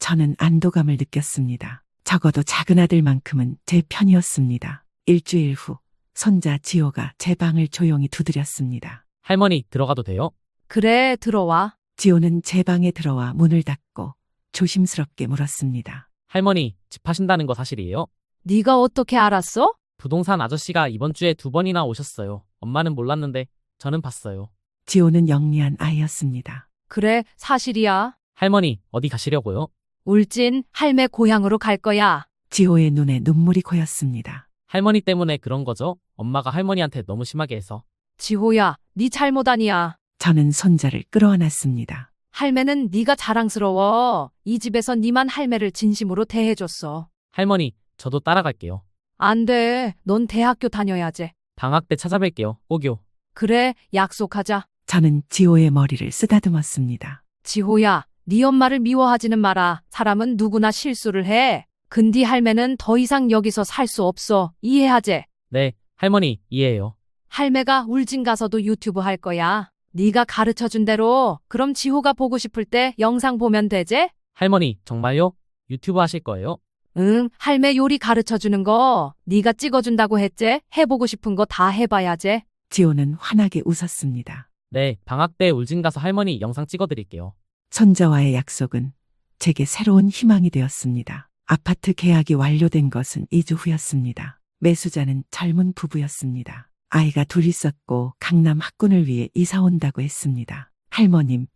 저는 안도감을 느꼈습니다. 적어도 작은 아들만큼은 제 편이었습니다. 일주일 후 손자 지호가 제 방을 조용히 두드렸습니다. 할머니, 들어가도 돼요? 그래, 들어와. 지호는 제 방에 들어와 문을 닫고 조심스럽게 물었습니다. 할머니, 집 파신다는 거 사실이에요? 네가 어떻게 알았어? 부동산 아저씨가 이번 주에 2번이나 오셨어요. 엄마는 몰랐는데 저는 봤어요. 지호는 영리한 아이였습니다. 그래, 사실이야. 할머니, 어디 가시려고요? 울진 할매 고향으로 갈 거야. 지호의 눈에 눈물이 고였습니다. 할머니 때문에 그런 거죠? 엄마가 할머니한테 너무 심하게 해서. 지호야, 네 잘못 아니야. 저는 손자를 끌어안았습니다. 할매는 네가 자랑스러워. 이 집에서 네만 할매를 진심으로 대해줬어. 할머니, 저도 따라갈게요. 안 돼. 넌 대학교 다녀야지. 방학 때 찾아뵐게요. 꼭요. 그래, 약속하자. 저는 지호의 머리를 쓰다듬었습니다. 지호야, 네 엄마를 미워하지는 마라. 사람은 누구나 실수를 해. 근디 할매는 더 이상 여기서 살 수 없어. 이해하제? 네, 할머니, 이해해요. 할매가 울진 가서도 유튜브 할 거야. 네가 가르쳐준 대로. 그럼 지호가 보고 싶을 때 영상 보면 되제? 할머니, 정말요? 유튜브 하실 거예요? 응, 할매 요리 가르쳐주는 거 네가 찍어준다고 했제? 해보고 싶은 거 다 해봐야제. 지호는 환하게 웃었습니다. 네, 방학 때 울진 가서 할머니 영상 찍어드릴게요. 손자와의 약속은 제게 새로운 희망이 되었습니다. 아파트 계약이 완료된 것은 2주 후였습니다. 매수자는 젊은 부부였습니다. 아이가 둘 있었고 강남 학군을 위해 이사 온다고 했습니다. 할머님,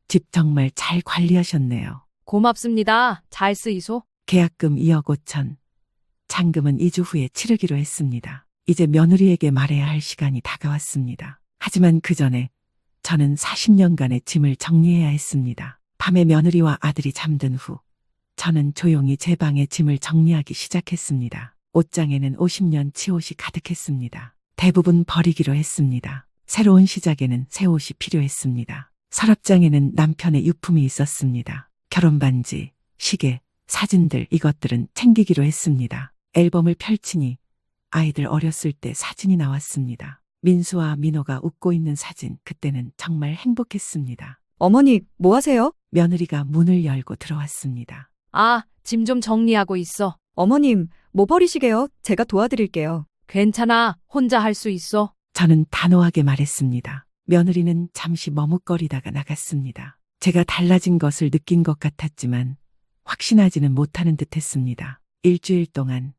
집 정말 잘 관리하셨네요. 고맙습니다. 잘 쓰이소. 계약금 2억 5천, 잔금은 2주 후에 치르기로 했습니다. 이제 며느리에게 말해야 할 시간이 다가왔습니다. 하지만 그 전에 저는 40년간의 짐을 정리해야 했습니다. 밤에 며느리와 아들이 잠든 후 저는 조용히 제 방의 짐을 정리하기 시작했습니다. 옷장에는 50년 치옷이 가득했습니다. 대부분 버리기로 했습니다. 새로운 시작에는 새 옷이 필요했습니다. 서랍장에는 남편의 유품이 있었습니다. 결혼반지, 시계, 사진들, 이것들은 챙기기로 했습니다. 앨범을 펼치니 아이들 어렸을 때 사진이 나왔습니다. 민수와 민호가 웃고 있는 사진, 그때는 정말 행복했습니다. 어머니, 뭐 하세요? 며느리가 문을 열고 들어왔습니다. 아, 짐 좀 정리하고 있어. 어머님, 뭐 버리시게요? 제가 도와드릴게요. 괜찮아. 혼자 할 수 있어. 저는 단호하게 말했습니다. 며느리는 잠시 머뭇거리다가 나갔습니다. 제가 달라진 것을 느낀 것 같았지만 확신하지는 못하는 듯 했습니다. 일주일 동안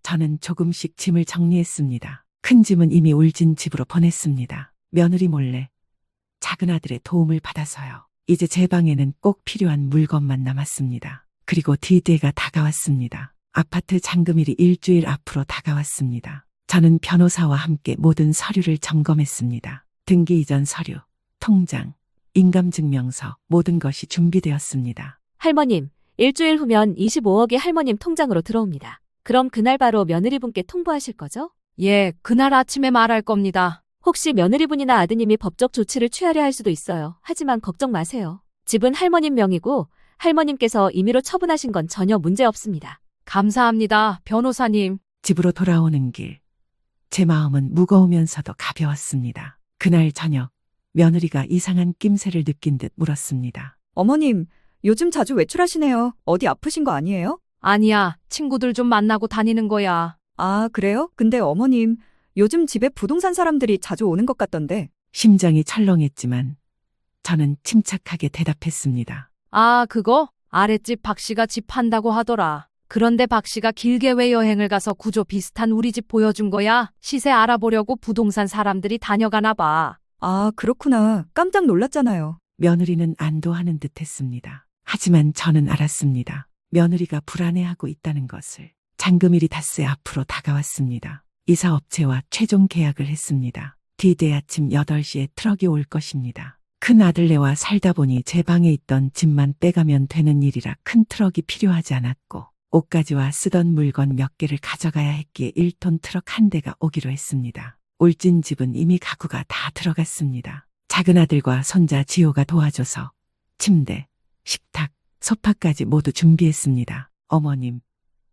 저는 조금씩 짐을 정리했습니다. 큰 짐은 이미 울진 집으로 보냈습니다. 며느리 몰래 작은 아들의 도움을 받아서요. 이제 제 방에는 꼭 필요한 물건만 남았습니다. 그리고 D-Day가 다가왔습니다. 아파트 잔금일이 일주일 앞으로 다가왔습니다. 저는 변호사와 함께 모든 서류를 점검했습니다. 등기 이전 서류, 통장, 인감증명서, 모든 것이 준비되었습니다. 할머님, 일주일 후면 25억이 할머님 통장으로 들어옵니다. 그럼 그날 바로 며느리분께 통보하실 거죠? 예, 그날 아침에 말할 겁니다. 혹시 며느리분이나 아드님이 법적 조치를 취하려 할 수도 있어요. 하지만 걱정 마세요. 집은 할머님 명의고 할머님께서 임의로 처분하신 건 전혀 문제 없습니다. 감사합니다, 변호사님. 집으로 돌아오는 길, 제 마음은 무거우면서도 가벼웠습니다. 그날 저녁, 며느리가 이상한 낌새를 느낀 듯 물었습니다. 어머님, 요즘 자주 외출하시네요. 어디 아프신 거 아니에요? 아니야, 친구들 좀 만나고 다니는 거야. 아, 그래요? 근데 어머님, 요즘 집에 부동산 사람들이 자주 오는 것 같던데. 심장이 철렁했지만 저는 침착하게 대답했습니다. 아, 그거? 아랫집 박 씨가 집 판다고 하더라. 그런데 박 씨가 길게 외여행을 가서 구조 비슷한 우리 집 보여준 거야. 시세 알아보려고 부동산 사람들이 다녀가나 봐. 아, 그렇구나. 깜짝 놀랐잖아요. 며느리는 안도하는 듯 했습니다. 하지만 저는 알았습니다. 며느리가 불안해하고 있다는 것을. 잔금일이 닷새 앞으로 다가왔습니다. 이사업체와 최종 계약을 했습니다. D-Day 아침 8시에 트럭이 올 것입니다. 큰 아들네와 살다 보니 제 방에 있던 짐만 빼가면 되는 일이라 큰 트럭이 필요하지 않았고 옷가지와 쓰던 물건 몇 개를 가져가야 했기에 1톤 트럭 한 대가 오기로 했습니다. 울진 집은 이미 가구가 다 들어갔습니다. 작은 아들과 손자 지호가 도와줘서 침대, 식탁, 소파까지 모두 준비했습니다. 어머님,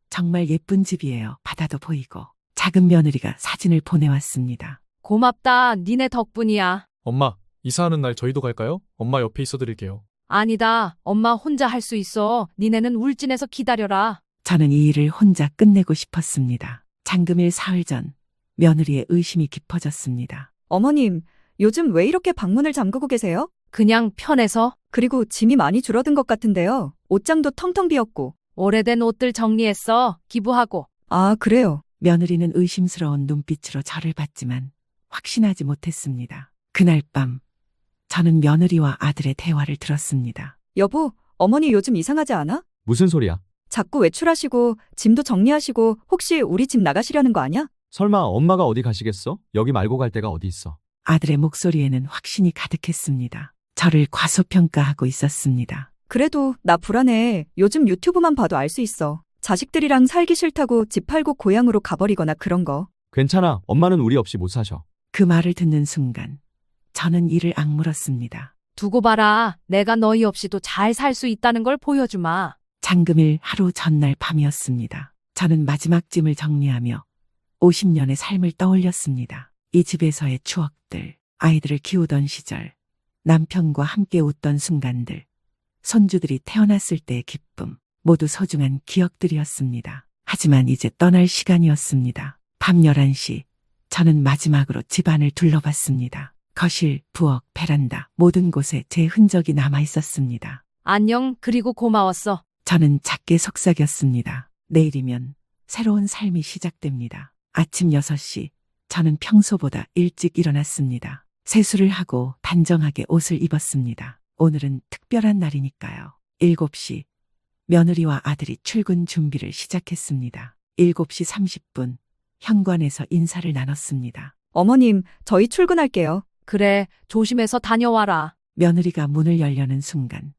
정말 예쁜 집이에요. 바다도 보이고. 작은 며느리가 사진을 보내왔습니다. 고맙다. 니네 덕분이야. 엄마, 이사하는 날 저희도 갈까요? 엄마 옆에 있어 드릴게요. 아니다. 엄마 혼자 할 수 있어. 니네는 울진에서 기다려라. 저는 이 일을 혼자 끝내고 싶었습니다. 잔금일 사흘 전 며느리의 의심이 깊어졌습니다. 어머님, 요즘 왜 이렇게 방문을 잠그고 계세요? 그냥 편해서. 그리고 짐이 많이 줄어든 것 같은데요. 옷장도 텅텅 비었고. 오래된 옷들 정리했어. 기부하고. 아, 그래요. 며느리는 의심스러운 눈빛으로 저를 봤지만 확신하지 못했습니다. 그날 밤 저는 며느리와 아들의 대화를 들었습니다. 여보, 어머니 요즘 이상하지 않아? 무슨 소리야? 자꾸 외출하시고 짐도 정리하시고 혹시 우리 집 나가시려는 거 아니야? 설마 엄마가 어디 가시겠어? 여기 말고 갈 데가 어디 있어? 아들의 목소리에는 확신이 가득했습니다. 저를 과소평가하고 있었습니다. 그래도 나 불안해. 요즘 유튜브만 봐도 알 수 있어. 자식들이랑 살기 싫다고 집 팔고 고향으로 가버리거나 그런 거. 괜찮아. 엄마는 우리 없이 못 사셔. 그 말을 듣는 순간 저는 이를 악물었습니다. 두고 봐라. 내가 너희 없이도 잘 살 수 있다는 걸 보여주마. 잔금일 하루 전날 밤이었습니다. 저는 마지막 짐을 정리하며 50년의 삶을 떠올렸습니다. 이 집에서의 추억들, 아이들을 키우던 시절, 남편과 함께 웃던 순간들, 손주들이 태어났을 때의 기쁨, 모두 소중한 기억들이었습니다. 하지만 이제 떠날 시간이었습니다. 밤 11시, 저는 마지막으로 집안을 둘러봤습니다. 거실, 부엌, 베란다, 모든 곳에 제 흔적이 남아 있었습니다. 안녕, 그리고 고마웠어. 저는 작게 속삭였습니다. 내일이면 새로운 삶이 시작됩니다. 아침 6시, 저는 평소보다 일찍 일어났습니다. 세수를 하고 단정하게 옷을 입었습니다. 오늘은 특별한 날이니까요. 7시, 며느리와 아들이 출근 준비를 시작했습니다. 7시 30분, 현관에서 인사를 나눴습니다. 어머님, 저희 출근할게요. 그래, 조심해서 다녀와라. 며느리가 문을 열려는 순간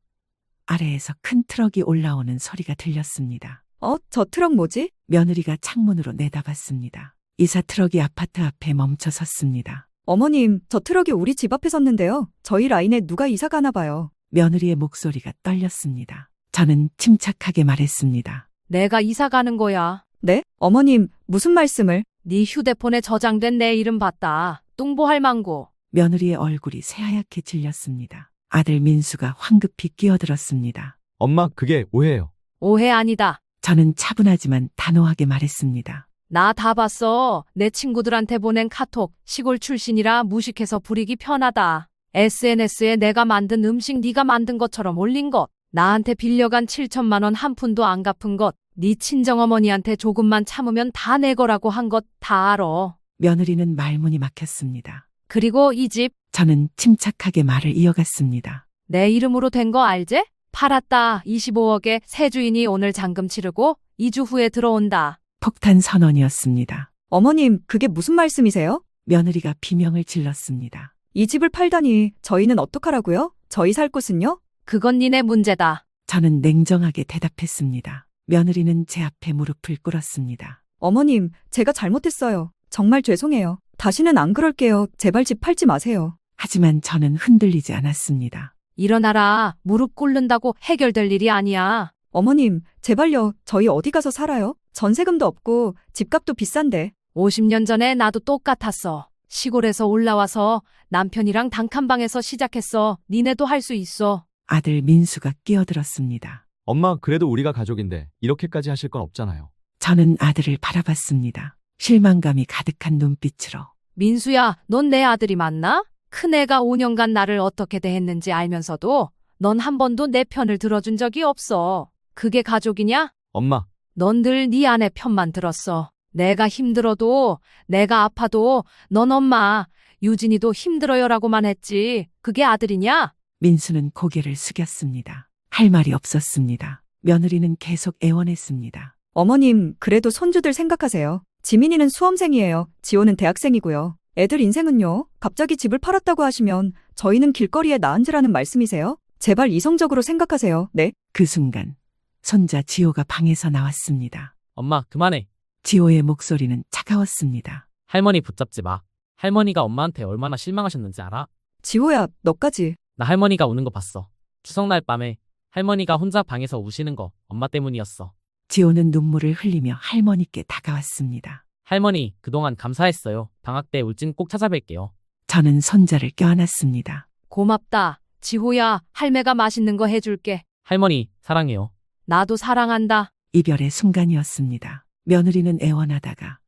아래에서 큰 트럭이 올라오는 소리가 들렸습니다. 저 트럭 뭐지? 며느리가 창문으로 내다봤습니다. 이사 트럭이 아파트 앞에 멈춰 섰습니다. 어머님, 저 트럭이 우리 집 앞에 섰는데요. 저희 라인에 누가 이사 가나 봐요. 며느리의 목소리가 떨렸습니다. 저는 침착하게 말했습니다. 내가 이사 가는 거야. 네? 어머님, 무슨 말씀을? 네 휴대폰에 저장된 내 이름 봤다. 뚱보할 망구. 며느리의 얼굴이 새하얗게 질렸습니다. 아들 민수가 황급히 끼어들었습니다. 엄마, 그게 오해예요. 오해 아니다. 저는 차분하지만 단호하게 말했습니다. 나 다 봤어. 내 친구들한테 보낸 카톡. 시골 출신이라 무식해서 부리기 편하다. SNS에 내가 만든 음식 네가 만든 것처럼 올린 것. 나한테 빌려간 7천만 원 한 푼도 안 갚은 것. 네 친정어머니한테 조금만 참으면 다 내 거라고 한 것 다 알아. 며느리는 말문이 막혔습니다. 그리고 이 집 저는 침착하게 말을 이어갔습니다. 내 이름으로 된 거 알제? 팔았다. 25억에 새 주인이 오늘 잔금 치르고 2주 후에 들어온다. 폭탄 선언이었습니다. 어머님, 그게 무슨 말씀이세요? 며느리가 비명을 질렀습니다. 이 집을 팔다니 저희는 어떡하라고요? 저희 살 곳은요? 그건 니네 문제다. 저는 냉정하게 대답했습니다. 며느리는 제 앞에 무릎을 꿇었습니다. 어머님, 제가 잘못했어요. 정말 죄송해요. 다시는 안 그럴게요. 제발 집 팔지 마세요. 하지만 저는 흔들리지 않았습니다. 일어나라. 무릎 꿇는다고 해결될 일이 아니야. 어머님, 제발요. 저희 어디 가서 살아요? 전세금도 없고 집값도 비싼데. 50년 전에 나도 똑같았어. 시골에서 올라와서 남편이랑 단칸방에서 시작했어. 니네도 할 수 있어. 아들 민수가 끼어들었습니다. 엄마, 그래도 우리가 가족인데 이렇게까지 하실 건 없잖아요. 저는 아들을 바라봤습니다. 실망감이 가득한 눈빛으로. 민수야, 넌 내 아들이 맞나? 큰애가 5년간 나를 어떻게 대했는지 알면서도 넌 한 번도 내 편을 들어준 적이 없어. 그게 가족이냐? 엄마, 넌 늘 네 아내 편만 들었어. 내가 힘들어도, 내가 아파도 넌 엄마, 유진이도 힘들어요라고만 했지. 그게 아들이냐? 민수는 고개를 숙였습니다. 할 말이 없었습니다. 며느리는 계속 애원했습니다. 어머님, 그래도 손주들 생각하세요. 지민이는 수험생이에요. 지호는 대학생이고요. 애들 인생은요. 갑자기 집을 팔았다고 하시면 저희는 길거리에 나앉으라는 말씀이세요? 제발 이성적으로 생각하세요. 네? 그 순간 손자 지호가 방에서 나왔습니다. 엄마, 그만해. 지호의 목소리는 차가웠습니다. 할머니 붙잡지 마. 할머니가 엄마한테 얼마나 실망하셨는지 알아? 지호야, 너까지. 나 할머니가 우는 거 봤어. 추석날 밤에 할머니가 혼자 방에서 우시는 거 엄마 때문이었어. 지호는 눈물을 흘리며 할머니께 다가왔습니다. 할머니, 그동안 감사했어요. 방학 때 울진 꼭 찾아뵐게요. 저는 손자를 껴안았습니다. 고맙다. 지호야, 할매가 맛있는 거 해줄게. 할머니, 사랑해요. 나도 사랑한다. 이별의 순간이었습니다. 며느리는 애원하다가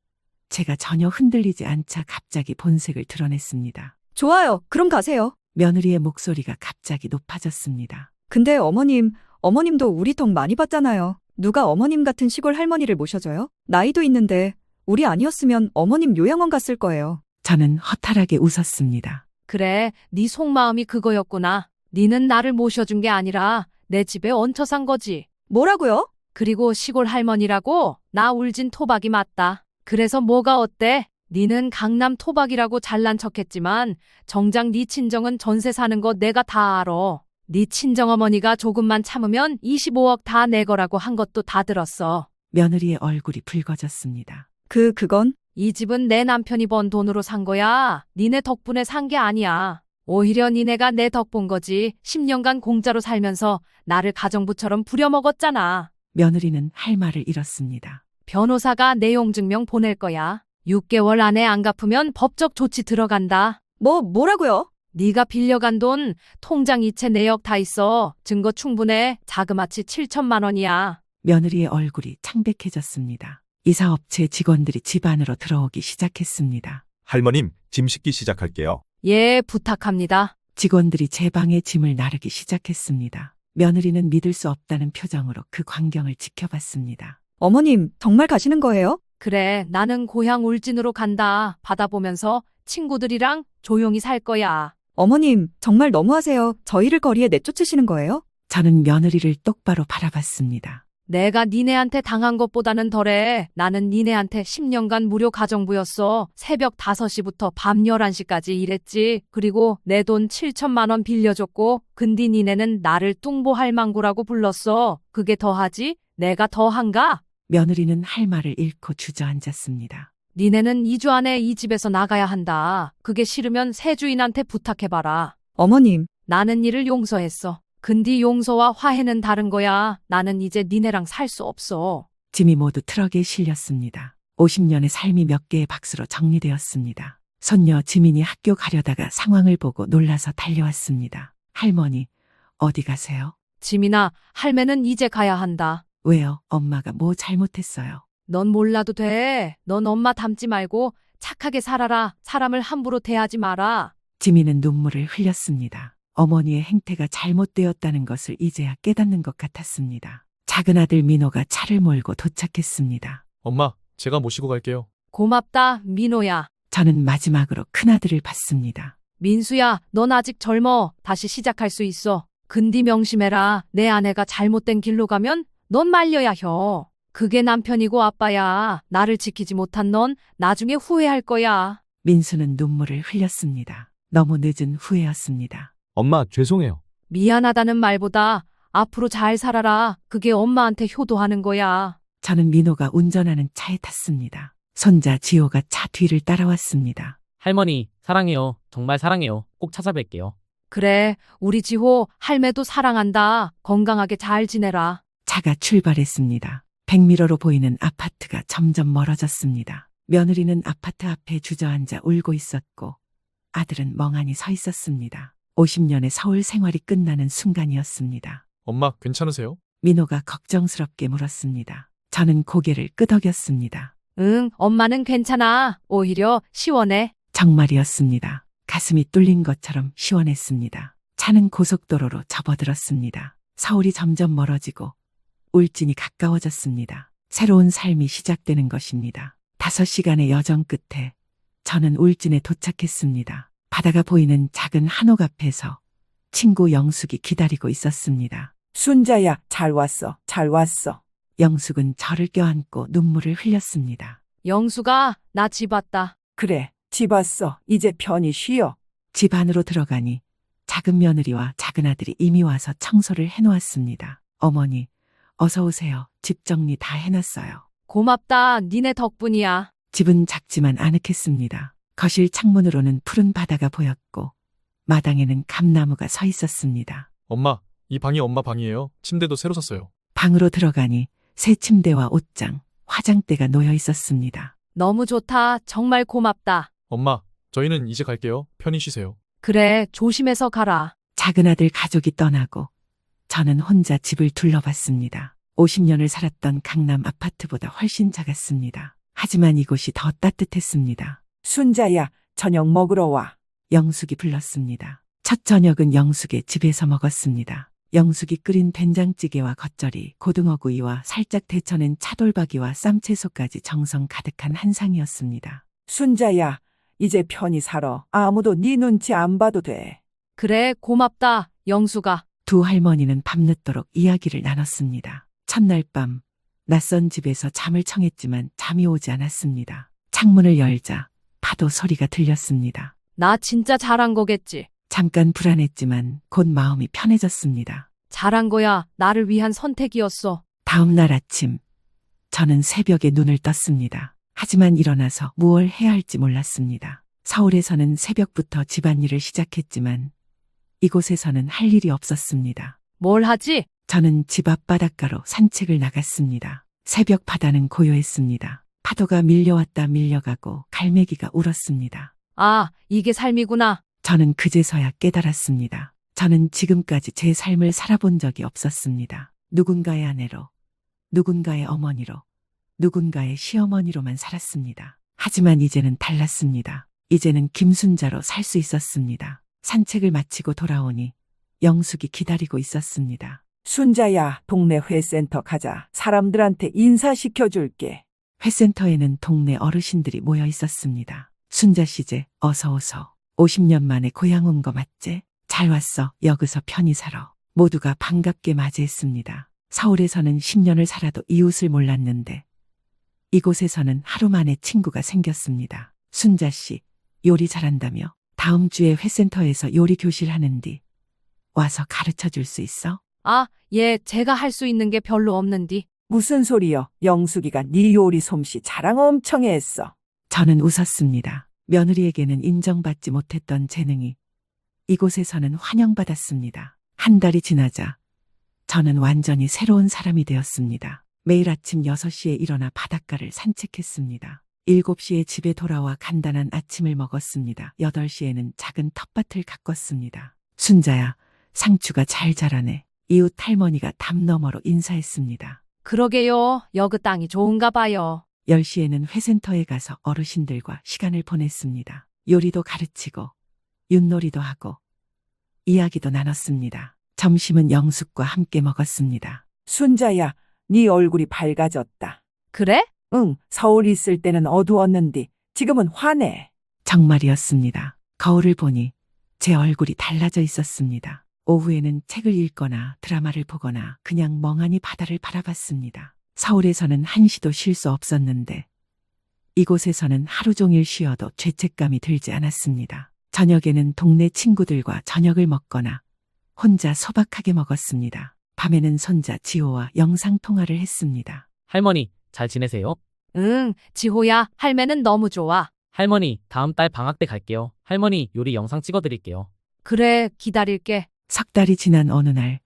제가 전혀 흔들리지 않자 갑자기 본색을 드러냈습니다. 좋아요. 그럼 가세요. 며느리의 목소리가 갑자기 높아졌습니다. 근데 어머님도 우리 덕 많이 봤잖아요. 누가 어머님 같은 시골 할머니를 모셔줘요? 나이도 있는데 우리 아니었으면 어머님 요양원 갔을 거예요. 저는 허탈하게 웃었습니다. 그래, 네 속마음이 그거였구나. 니는 나를 모셔준 게 아니라 내 집에 얹혀 산 거지. 뭐라고요? 그리고 시골 할머니라고 나 울진 토박이 맞다. 그래서 뭐가 어때? 니는 강남 토박이라고 잘난 척했지만 정작 네 친정은 전세 사는 거 내가 다 알아. 네 친정어머니가 조금만 참으면 25억 다 내 거라고 한 것도 다 들었어. 며느리의 얼굴이 붉어졌습니다. 그건? 이 집은 내 남편이 번 돈으로 산 거야. 니네 덕분에 산 게 아니야. 오히려 니네가 내 덕 본 거지. 10년간 공짜로 살면서 나를 가정부처럼 부려먹었잖아. 며느리는 할 말을 잃었습니다. 변호사가 내용 증명 보낼 거야. 6개월 안에 안 갚으면 법적 조치 들어간다. 뭐라고요? 네가 빌려간 돈 통장 이체 내역 다 있어. 증거 충분해. 자그마치 7천만 원이야. 며느리의 얼굴이 창백해졌습니다. 이사업체 직원들이 집 안으로 들어오기 시작했습니다. 할머님, 짐 싣기 시작할게요. 예, 부탁합니다. 직원들이 제 방에 짐을 나르기 시작했습니다. 며느리는 믿을 수 없다는 표정으로 그 광경을 지켜봤습니다. 어머님, 정말 가시는 거예요? 그래, 나는 고향 울진으로 간다. 바다 보면서 친구들이랑 조용히 살 거야. 어머님, 정말 너무하세요. 저희를 거리에 내쫓으시는 거예요? 저는 며느리를 똑바로 바라봤습니다. 내가 니네한테 당한 것보다는 덜해. 나는 니네한테 10년간 무료 가정부였어. 새벽 5시부터 밤 11시까지 일했지. 그리고 내 돈 7천만 원 빌려줬고 근데 니네는 나를 뚱보할 망구라고 불렀어. 그게 더하지? 내가 더한가? 며느리는 할 말을 잃고 주저앉았습니다. 니네는 2주 안에 이 집에서 나가야 한다. 그게 싫으면 새 주인한테 부탁해봐라. 어머님. 나는 이를 용서했어. 근데 용서와 화해는 다른 거야. 나는 이제 니네랑 살 수 없어. 짐이 모두 트럭에 실렸습니다. 50년의 삶이 몇 개의 박스로 정리되었습니다. 손녀 지민이 학교 가려다가 상황을 보고 놀라서 달려왔습니다. 할머니, 어디 가세요? 지민아, 할매는 이제 가야 한다. 왜요? 엄마가 뭐 잘못했어요? 넌 몰라도 돼. 넌 엄마 닮지 말고 착하게 살아라. 사람을 함부로 대하지 마라. 지민은 눈물을 흘렸습니다. 어머니의 행태가 잘못되었다는 것을 이제야 깨닫는 것 같았습니다. 작은 아들 민호가 차를 몰고 도착했습니다. 엄마, 제가 모시고 갈게요. 고맙다, 민호야. 저는 마지막으로 큰아들을 봤습니다. 민수야, 넌 아직 젊어. 다시 시작할 수 있어. 근디 명심해라. 내 아내가 잘못된 길로 가면 넌 말려야 혀. 그게 남편이고 아빠야. 나를 지키지 못한 넌 나중에 후회할 거야. 민수는 눈물을 흘렸습니다. 너무 늦은 후회였습니다. 엄마, 죄송해요. 미안하다는 말보다 앞으로 잘 살아라. 그게 엄마한테 효도하는 거야. 저는 민호가 운전하는 차에 탔습니다. 손자 지호가 차 뒤를 따라왔습니다. 할머니, 사랑해요. 정말 사랑해요. 꼭 찾아뵐게요. 그래, 우리 지호 할매도 사랑한다. 건강하게 잘 지내라. 차가 출발했습니다. 백미러로 보이는 아파트가 점점 멀어졌습니다. 며느리는 아파트 앞에 주저앉아 울고 있었고 아들은 멍하니 서 있었습니다. 50년의 서울 생활이 끝나는 순간이었습니다. 엄마, 괜찮으세요? 민호가 걱정스럽게 물었습니다. 저는 고개를 끄덕였습니다. 응, 엄마는 괜찮아. 오히려 시원해. 정말이었습니다. 가슴이 뚫린 것처럼 시원했습니다. 차는 고속도로로 접어들었습니다. 서울이 점점 멀어지고 울진이 가까워졌습니다. 새로운 삶이 시작되는 것입니다. 5시간의 여정 끝에 저는 울진에 도착했습니다. 바다가 보이는 작은 한옥 앞에서 친구 영숙이 기다리고 있었습니다. 순자야, 잘 왔어. 잘 왔어. 영숙은 저를 껴안고 눈물을 흘렸습니다. 영수가 나 집 왔다. 그래, 집 왔어. 이제 편히 쉬어. 집 안으로 들어가니 작은 며느리와 작은 아들이 이미 와서 청소를 해놓았습니다. 어머니, 어서 오세요. 집 정리 다 해놨어요. 고맙다. 니네 덕분이야. 집은 작지만 아늑했습니다. 거실 창문으로는 푸른 바다가 보였고 마당에는 감나무가 서 있었습니다. 엄마, 이 방이 엄마 방이에요. 침대도 새로 샀어요. 방으로 들어가니 새 침대와 옷장, 화장대가 놓여 있었습니다. 너무 좋다. 정말 고맙다. 엄마, 저희는 이제 갈게요. 편히 쉬세요. 그래, 조심해서 가라. 작은 아들 가족이 떠나고 저는 혼자 집을 둘러봤습니다. 50년을 살았던 강남 아파트보다 훨씬 작았습니다. 하지만 이곳이 더 따뜻했습니다. 순자야, 저녁 먹으러 와. 영숙이 불렀습니다. 첫 저녁은 영숙의 집에서 먹었습니다. 영숙이 끓인 된장찌개와 겉절이, 고등어구이와 살짝 데쳐낸 차돌박이와 쌈채소까지 정성 가득한 한상이었습니다. 순자야, 이제 편히 살아. 아무도 네 눈치 안 봐도 돼. 그래, 고맙다. 영수가. 두 할머니는 밤늦도록 이야기를 나눴습니다. 첫날 밤 낯선 집에서 잠을 청했지만 잠이 오지 않았습니다. 창문을 열자 파도 소리가 들렸습니다. 나 진짜 잘한 거겠지. 잠깐 불안했지만 곧 마음이 편해졌습니다. 잘한 거야. 나를 위한 선택이었어. 다음 날 아침 저는 새벽에 눈을 떴습니다. 하지만 일어나서 무얼 해야 할지 몰랐습니다. 서울에서는 새벽부터 집안일을 시작했지만 이곳에서는 할 일이 없었습니다. 뭘 하지? 저는 집 앞 바닷가로 산책을 나갔습니다. 새벽 바다는 고요했습니다. 파도가 밀려왔다 밀려가고 갈매기가 울었습니다. 아, 이게 삶이구나. 저는 그제서야 깨달았습니다. 저는 지금까지 제 삶을 살아본 적이 없었습니다. 누군가의 아내로, 누군가의 어머니로, 누군가의 시어머니로만 살았습니다. 하지만 이제는 달랐습니다. 이제는 김순자로 살 수 있었습니다. 산책을 마치고 돌아오니 영숙이 기다리고 있었습니다. 순자야, 동네 회센터 가자. 사람들한테 인사시켜줄게. 회센터에는 동네 어르신들이 모여 있었습니다. 순자 씨제, 어서 오소. 50년 만에 고향 온 거 맞지? 잘 왔어. 여기서 편히 살아. 모두가 반갑게 맞이했습니다. 서울에서는 10년을 살아도 이웃을 몰랐는데 이곳에서는 하루 만에 친구가 생겼습니다. 순자 씨, 요리 잘한다며? 다음 주에 회센터에서 요리 교실 하는디 와서 가르쳐 줄 수 있어? 아, 예, 제가 할 수 있는 게 별로 없는디. 무슨 소리여? 영숙이가 네 요리 솜씨 자랑 엄청 했어. 저는 웃었습니다. 며느리에게는 인정받지 못했던 재능이 이곳에서는 환영받았습니다. 한 달이 지나자 저는 완전히 새로운 사람이 되었습니다. 매일 아침 6시에 일어나 바닷가를 산책했습니다. 7시에 집에 돌아와 간단한 아침을 먹었습니다. 8시에는 작은 텃밭을 가꿨습니다. 순자야, 상추가 잘 자라네. 이웃 할머니가 담 너머로 인사했습니다. 그러게요. 여그 땅이 좋은가 봐요. 10시에는 회센터에 가서 어르신들과 시간을 보냈습니다. 요리도 가르치고 윷놀이도 하고 이야기도 나눴습니다. 점심은 영숙과 함께 먹었습니다. 순자야, 네 얼굴이 밝아졌다. 그래? 응, 서울 있을 때는 어두웠는데 지금은 환해. 정말이었습니다. 거울을 보니 제 얼굴이 달라져 있었습니다. 오후에는 책을 읽거나 드라마를 보거나 그냥 멍하니 바다를 바라봤습니다. 서울에서는 한시도 쉴 수 없었는데 이곳에서는 하루 종일 쉬어도 죄책감이 들지 않았습니다. 저녁에는 동네 친구들과 저녁을 먹거나 혼자 소박하게 먹었습니다. 밤에는 손자 지호와 영상통화를 했습니다. 할머니, 잘 지내세요? 응, 지호야, 할매는 너무 좋아. 할머니, 다음 달 방학 때 갈게요. 할머니, 요리 영상 찍어드릴게요. 그래, 기다릴게. 석 달이 지난 어느 날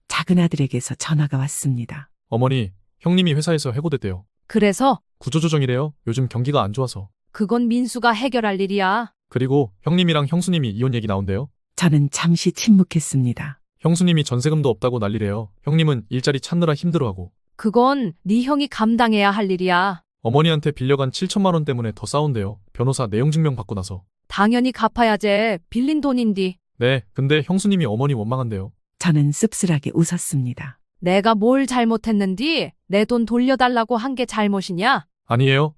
작은 아들에게서 전화가 왔습니다. 어머니, 형님이 회사에서 해고됐대요. 그래서 구조조정이래요. 요즘 경기가 안 좋아서. 그건 민수가 해결할 일이야. 그리고 형님이랑 형수님이 이혼 얘기 나온대요. 저는 잠시 침묵했습니다. 형수님이 전세금도 없다고 난리래요. 형님은 일자리 찾느라 힘들어하고. 그건 네 형이 감당해야 할 일이야. 어머니한테 빌려간 7천만 원 때문에 더 싸운대요. 변호사 내용 증명 받고 나서. 당연히 갚아야지. 빌린 돈인디. 네, 근데 형수님이 어머니 원망한대요. 저는 씁쓸하게 웃었습니다. 내가 뭘 잘못했는디? 내 돈 돌려달라고 한 게 잘못이냐? 아니에요.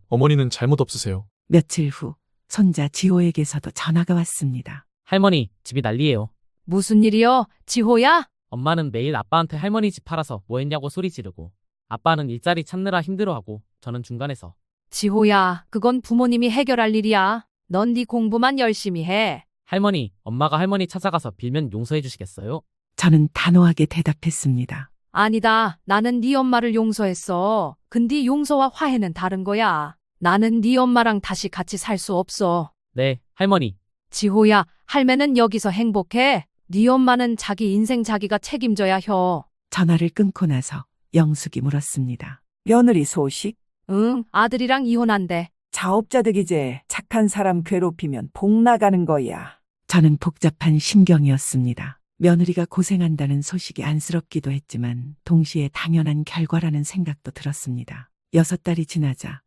어머니는 잘못 없으세요. 며칠 후 손자 지호에게서도 전화가 왔습니다. 할머니, 집이 난리예요. 무슨 일이요? 지호야? 엄마는 매일 아빠한테 할머니 집 팔아서 뭐 했냐고 소리 지르고, 아빠는 일자리 찾느라 힘들어하고, 저는 중간에서. 지호야, 그건 부모님이 해결할 일이야. 넌 네 공부만 열심히 해. 할머니, 엄마가 할머니 찾아가서 빌면 용서해 주시겠어요? 저는 단호하게 대답했습니다. 아니다. 나는 네 엄마를 용서했어. 근데 용서와 화해는 다른 거야. 나는 네 엄마랑 다시 같이 살 수 없어. 네, 할머니. 지호야, 할매는 여기서 행복해. 네 엄마는 자기 인생 자기가 책임져야 혀. 전화를 끊고 나서 영숙이 물었습니다. 며느리 소식? 응, 아들이랑 이혼한대. 자업자득이제 착한 사람 괴롭히면 복 나가는 거야. 저는 복잡한 심경이었습니다. 며느리가 고생한다는 소식이 안쓰럽기도 했지만 동시에 당연한 결과라는 생각도 들었습니다. 6달이 지나자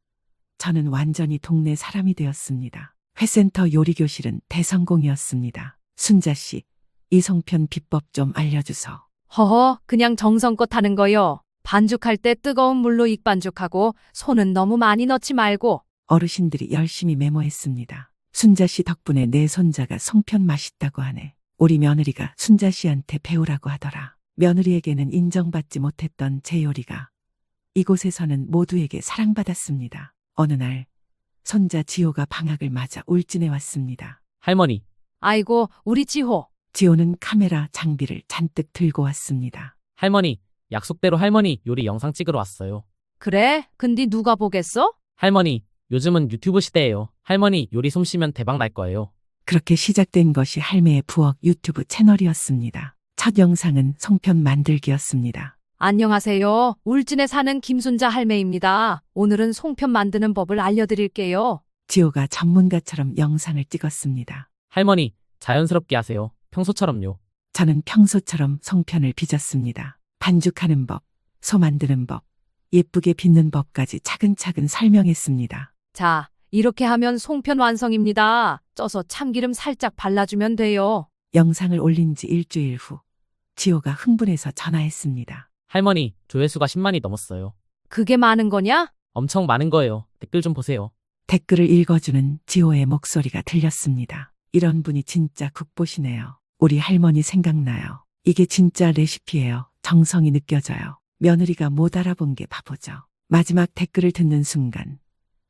저는 완전히 동네 사람이 되었습니다. 회센터 요리교실은 대성공이었습니다. 순자 씨, 이송편 비법 좀 알려주소. 허허, 그냥 정성껏 하는 거요. 반죽할 때 뜨거운 물로 익반죽하고 손은 너무 많이 넣지 말고. 어르신들이 열심히 메모했습니다. 순자 씨 덕분에 내 손자가 송편 맛있다고 하네. 우리 며느리가 순자 씨한테 배우라고 하더라. 며느리에게는 인정받지 못했던 제 요리가 이곳에서는 모두에게 사랑받았습니다. 어느 날 손자 지호가 방학을 맞아 울진에 왔습니다. 할머니. 아이고, 우리 지호. 지호는 카메라 장비를 잔뜩 들고 왔습니다. 할머니, 약속대로 할머니 요리 영상 찍으러 왔어요. 그래? 근데 누가 보겠어? 할머니, 요즘은 유튜브 시대예요. 할머니 요리 솜씨면 대박 날 거예요. 그렇게 시작된 것이 할매의 부엌 유튜브 채널이었습니다. 첫 영상은 송편 만들기였습니다. 안녕하세요. 울진에 사는 김순자 할매입니다. 오늘은 송편 만드는 법을 알려드릴게요. 지호가 전문가처럼 영상을 찍었습니다. 할머니, 자연스럽게 하세요. 평소처럼요. 저는 평소처럼 송편을 빚었습니다. 반죽하는 법, 소 만드는 법, 예쁘게 빚는 법까지 차근차근 설명했습니다. 자, 이렇게 하면 송편 완성입니다. 쪄서 참기름 살짝 발라주면 돼요. 영상을 올린 지 일주일 후 지호가 흥분해서 전화했습니다. 할머니, 조회수가 10만이 넘었어요. 그게 많은 거냐? 엄청 많은 거예요. 댓글 좀 보세요. 댓글을 읽어주는 지호의 목소리가 들렸습니다. 이런 분이 진짜 국보시네요. 우리 할머니 생각나요. 이게 진짜 레시피예요. 정성이 느껴져요. 며느리가 못 알아본 게 바보죠. 마지막 댓글을 듣는 순간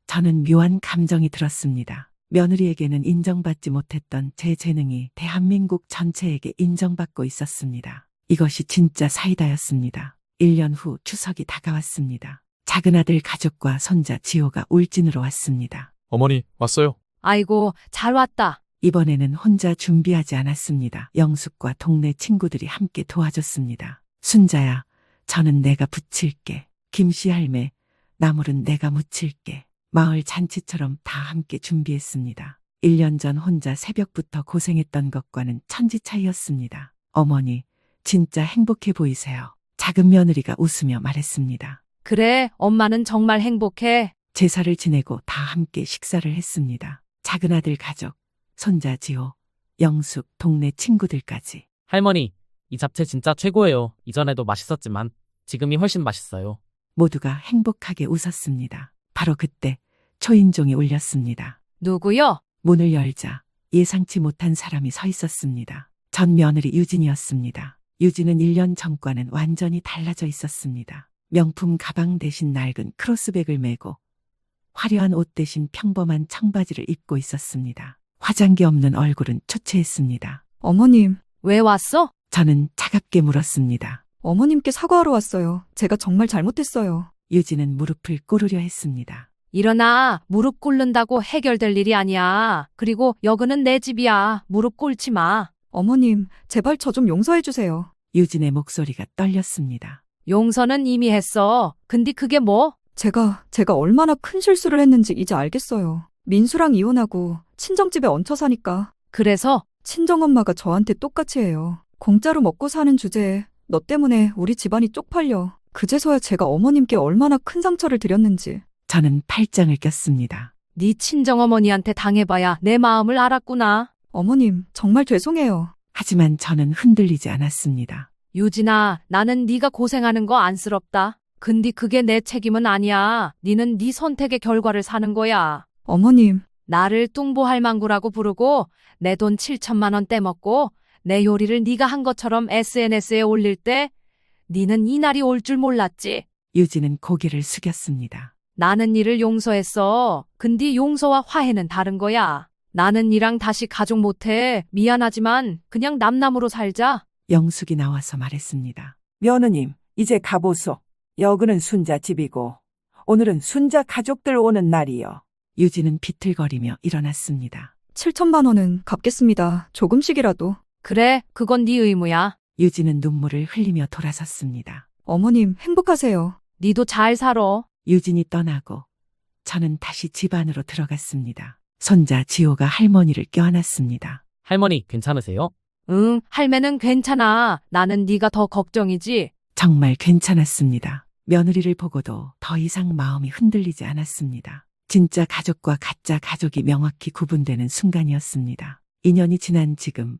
저는 묘한 감정이 들었습니다. 며느리에게는 인정받지 못했던 제 재능이 대한민국 전체에게 인정받고 있었습니다. 이것이 진짜 사이다였습니다. 1년 후 추석이 다가왔습니다. 작은 아들 가족과 손자 지호가 울진으로 왔습니다. 어머니, 왔어요. 아이고, 잘 왔다. 이번에는 혼자 준비하지 않았습니다. 영숙과 동네 친구들이 함께 도와줬습니다. 순자야, 저는 내가 부칠게. 김씨 할매, 나물은 내가 무칠게. 마을 잔치처럼 다 함께 준비했습니다. 1년 전 혼자 새벽부터 고생했던 것과는 천지 차이였습니다. 어머니, 진짜 행복해 보이세요. 작은 며느리가 웃으며 말했습니다. 그래, 엄마는 정말 행복해. 제사를 지내고 다 함께 식사를 했습니다. 작은 아들 가족, 손자 지호, 영숙, 동네 친구들까지. 할머니, 이 잡채 진짜 최고예요. 이전에도 맛있었지만 지금이 훨씬 맛있어요. 모두가 행복하게 웃었습니다. 바로 그때 초인종이 울렸습니다. 누구요? 문을 열자 예상치 못한 사람이 서 있었습니다. 전 며느리 유진이었습니다. 유진은 1년 전과는 완전히 달라져 있었습니다. 명품 가방 대신 낡은 크로스백을 메고 화려한 옷 대신 평범한 청바지를 입고 있었습니다. 화장기 없는 얼굴은 초췌했습니다. 어머님, 왜 왔어? 저는 차갑게 물었습니다. 어머님께 사과하러 왔어요. 제가 정말 잘못했어요. 유진은 무릎을 꿇으려 했습니다. 일어나. 무릎 꿇는다고 해결될 일이 아니야. 그리고 여기는 내 집이야. 무릎 꿇지 마. 어머님, 제발 저 좀 용서해 주세요. 유진의 목소리가 떨렸습니다. 용서는 이미 했어. 근데 그게 뭐? 제가 얼마나 큰 실수를 했는지 이제 알겠어요. 민수랑 이혼하고 친정집에 얹혀 사니까 그래서? 친정엄마가 저한테 똑같이 해요. 공짜로 먹고 사는 주제에 너 때문에 우리 집안이 쪽팔려. 그제서야 제가 어머님께 얼마나 큰 상처를 드렸는지. 저는 팔짱을 꼈습니다. 네 친정어머니한테 당해봐야 내 마음을 알았구나. 어머님, 정말 죄송해요. 하지만 저는 흔들리지 않았습니다. 유진아, 나는 네가 고생하는 거 안쓰럽다. 근데 그게 내 책임은 아니야. 니는 네 선택의 결과를 사는 거야. 어머님, 나를 뚱보할망구라고 부르고 내 돈 7천만 원 떼먹고 내 요리를 네가 한 것처럼 SNS에 올릴 때 니는 이 날이 올 줄 몰랐지. 유진은 고개를 숙였습니다. 나는 니를 용서했어. 근데 용서와 화해는 다른 거야. 나는 니랑 다시 가족 못해. 미안하지만 그냥 남남으로 살자. 영숙이 나와서 말했습니다. 며느님, 이제 가보소. 여기는 순자 집이고 오늘은 순자 가족들 오는 날이요. 유진은 비틀거리며 일어났습니다. 7천만 원은 갚겠습니다. 조금씩이라도. 그래, 그건 네 의무야. 유진은 눈물을 흘리며 돌아섰습니다. 어머님, 행복하세요. 니도 잘 살아. 유진이 떠나고 저는 다시 집 안으로 들어갔습니다. 손자 지호가 할머니를 껴안았습니다. 할머니, 괜찮으세요? 응, 할매는 괜찮아. 나는 네가 더 걱정이지. 정말 괜찮았습니다. 며느리를 보고도 더 이상 마음이 흔들리지 않았습니다. 진짜 가족과 가짜 가족이 명확히 구분되는 순간이었습니다. 2년이 지난 지금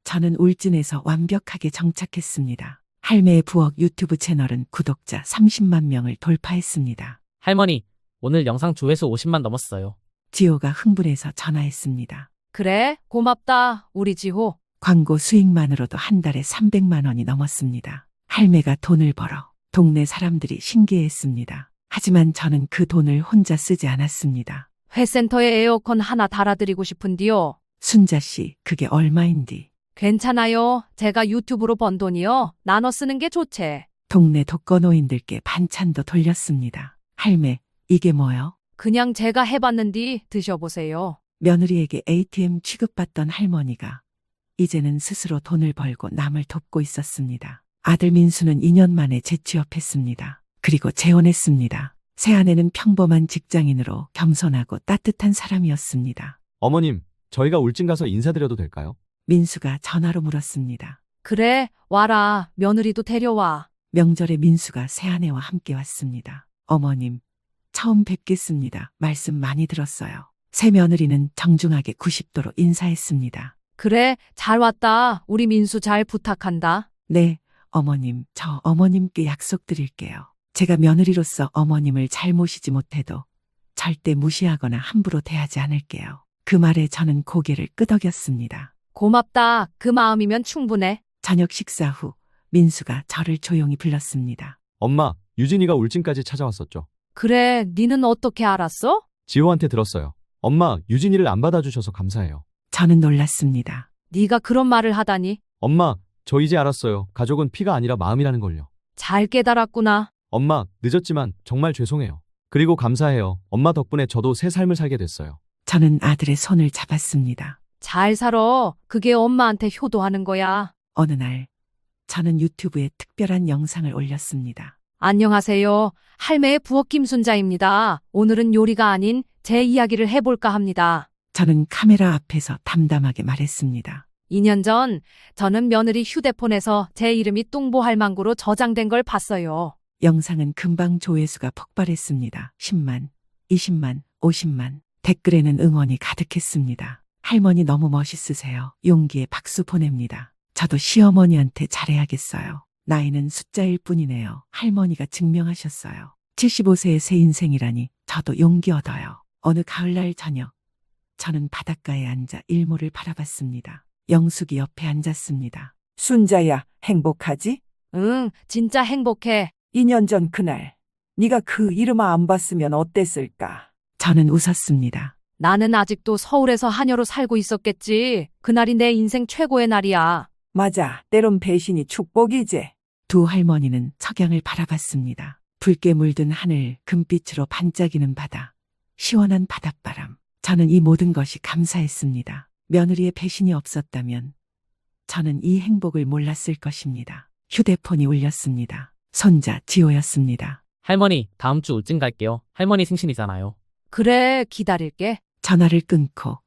저는 울진에서 완벽하게 정착했습니다. 할매의 부엌 유튜브 채널은 구독자 30만 명을 돌파했습니다. 할머니, 오늘 영상 조회수 50만 넘었어요. 지호가 흥분해서 전화했습니다. 그래, 고맙다. 우리 지호. 광고 수익만으로도 한 달에 300만 원이 넘었습니다. 할매가 돈을 벌어 동네 사람들이 신기해했습니다. 하지만 저는 그 돈을 혼자 쓰지 않았습니다. 회센터에 에어컨 하나 달아드리고 싶은디요. 순자 씨, 그게 얼마인디? 괜찮아요. 제가 유튜브로 번 돈이요. 나눠 쓰는 게 좋지. 동네 독거노인들께 반찬도 돌렸습니다. 할매, 이게 뭐요? 그냥 제가 해봤는디 드셔보세요. 며느리에게 ATM 취급받던 할머니가 이제는 스스로 돈을 벌고 남을 돕고 있었습니다. 아들 민수는 2년 만에 재취업했습니다. 그리고 재혼했습니다. 새아내는 평범한 직장인으로 겸손하고 따뜻한 사람이었습니다. 어머님, 저희가 울진 가서 인사드려도 될까요? 민수가 전화로 물었습니다. 그래, 와라. 며느리도 데려와. 명절에 민수가 새아내와 함께 왔습니다. 어머님, 처음 뵙겠습니다. 말씀 많이 들었어요. 새 며느리는 정중하게 90도로 인사했습니다. 그래, 잘 왔다. 우리 민수 잘 부탁한다. 네, 어머님, 저 어머님께 약속드릴게요. 제가 며느리로서 어머님을 잘 모시지 못해도 절대 무시하거나 함부로 대하지 않을게요. 그 말에 저는 고개를 끄덕였습니다. 고맙다. 그 마음이면 충분해. 저녁 식사 후 민수가 저를 조용히 불렀습니다. 엄마, 유진이가 울진까지 찾아왔었죠. 그래, 니는 어떻게 알았어? 지호한테 들었어요. 엄마, 유진이를 안 받아주셔서 감사해요. 저는 놀랐습니다. 네가 그런 말을 하다니. 엄마, 저 이제 알았어요. 가족은 피가 아니라 마음이라는 걸요. 잘 깨달았구나. 엄마, 늦었지만 정말 죄송해요. 그리고 감사해요. 엄마 덕분에 저도 새 삶을 살게 됐어요. 저는 아들의 손을 잡았습니다. 잘 살아. 그게 엄마한테 효도하는 거야. 어느 날 저는 유튜브에 특별한 영상을 올렸습니다. 안녕하세요. 할매의 부엌 김순자입니다. 오늘은 요리가 아닌 제 이야기를 해볼까 합니다. 저는 카메라 앞에서 담담하게 말했습니다. 2년 전 저는 며느리 휴대폰에서 제 이름이 뚱보할망구로 저장된 걸 봤어요. 영상은 금방 조회수가 폭발했습니다. 10만, 20만, 50만. 댓글에는 응원이 가득했습니다. 할머니 너무 멋있으세요. 용기에 박수 보냅니다. 저도 시어머니한테 잘해야겠어요. 나이는 숫자일 뿐이네요. 할머니가 증명하셨어요. 75세의 새 인생이라니 저도 용기 얻어요. 어느 가을날 저녁, 저는 바닷가에 앉아 일몰을 바라봤습니다. 영숙이 옆에 앉았습니다. 순자야, 행복하지? 응, 진짜 행복해. 2년 전 그날 네가 그 이름 안 봤으면 어땠을까? 저는 웃었습니다. 나는 아직도 서울에서 하녀로 살고 있었겠지. 그날이 내 인생 최고의 날이야. 맞아, 때론 배신이 축복이지. 두 할머니는 석양을 바라봤습니다. 붉게 물든 하늘, 금빛으로 반짝이는 바다, 시원한 바닷바람. 저는 이 모든 것이 감사했습니다. 며느리의 배신이 없었다면 저는 이 행복을 몰랐을 것입니다. 휴대폰이 울렸습니다. 손자 지호였습니다. 할머니, 다음 주 울진 갈게요. 할머니 생신이잖아요. 그래, 기다릴게. 전화를 끊고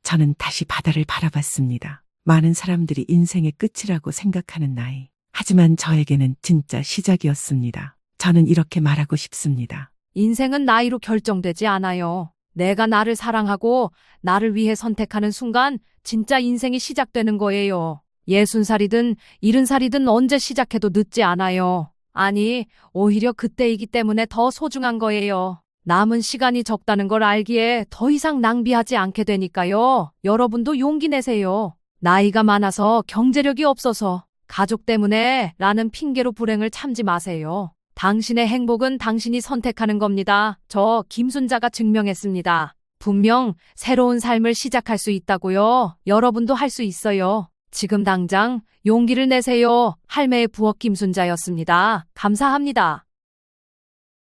저는 다시 바다를 바라봤습니다. 많은 사람들이 인생의 끝이라고 생각하는 나이. 하지만 저에게는 진짜 시작이었습니다. 저는 이렇게 말하고 싶습니다. 인생은 나이로 결정되지 않아요. 내가 나를 사랑하고 나를 위해 선택하는 순간 진짜 인생이 시작되는 거예요. 60살이든 70살이든 언제 시작해도 늦지 않아요. 아니, 오히려 그때이기 때문에 더 소중한 거예요. 남은 시간이 적다는 걸 알기에 더 이상 낭비하지 않게 되니까요. 여러분도 용기 내세요. 나이가 많아서 경제력이 없어서 가족 때문에 라는 핑계로 불행을 참지 마세요. 당신의 행복은 당신이 선택하는 겁니다. 저 김순자가 증명했습니다. 분명 새로운 삶을 시작할 수 있다고요. 여러분도 할 수 있어요. 지금 당장 용기를 내세요. 할매의 부엌 김순자였습니다. 감사합니다.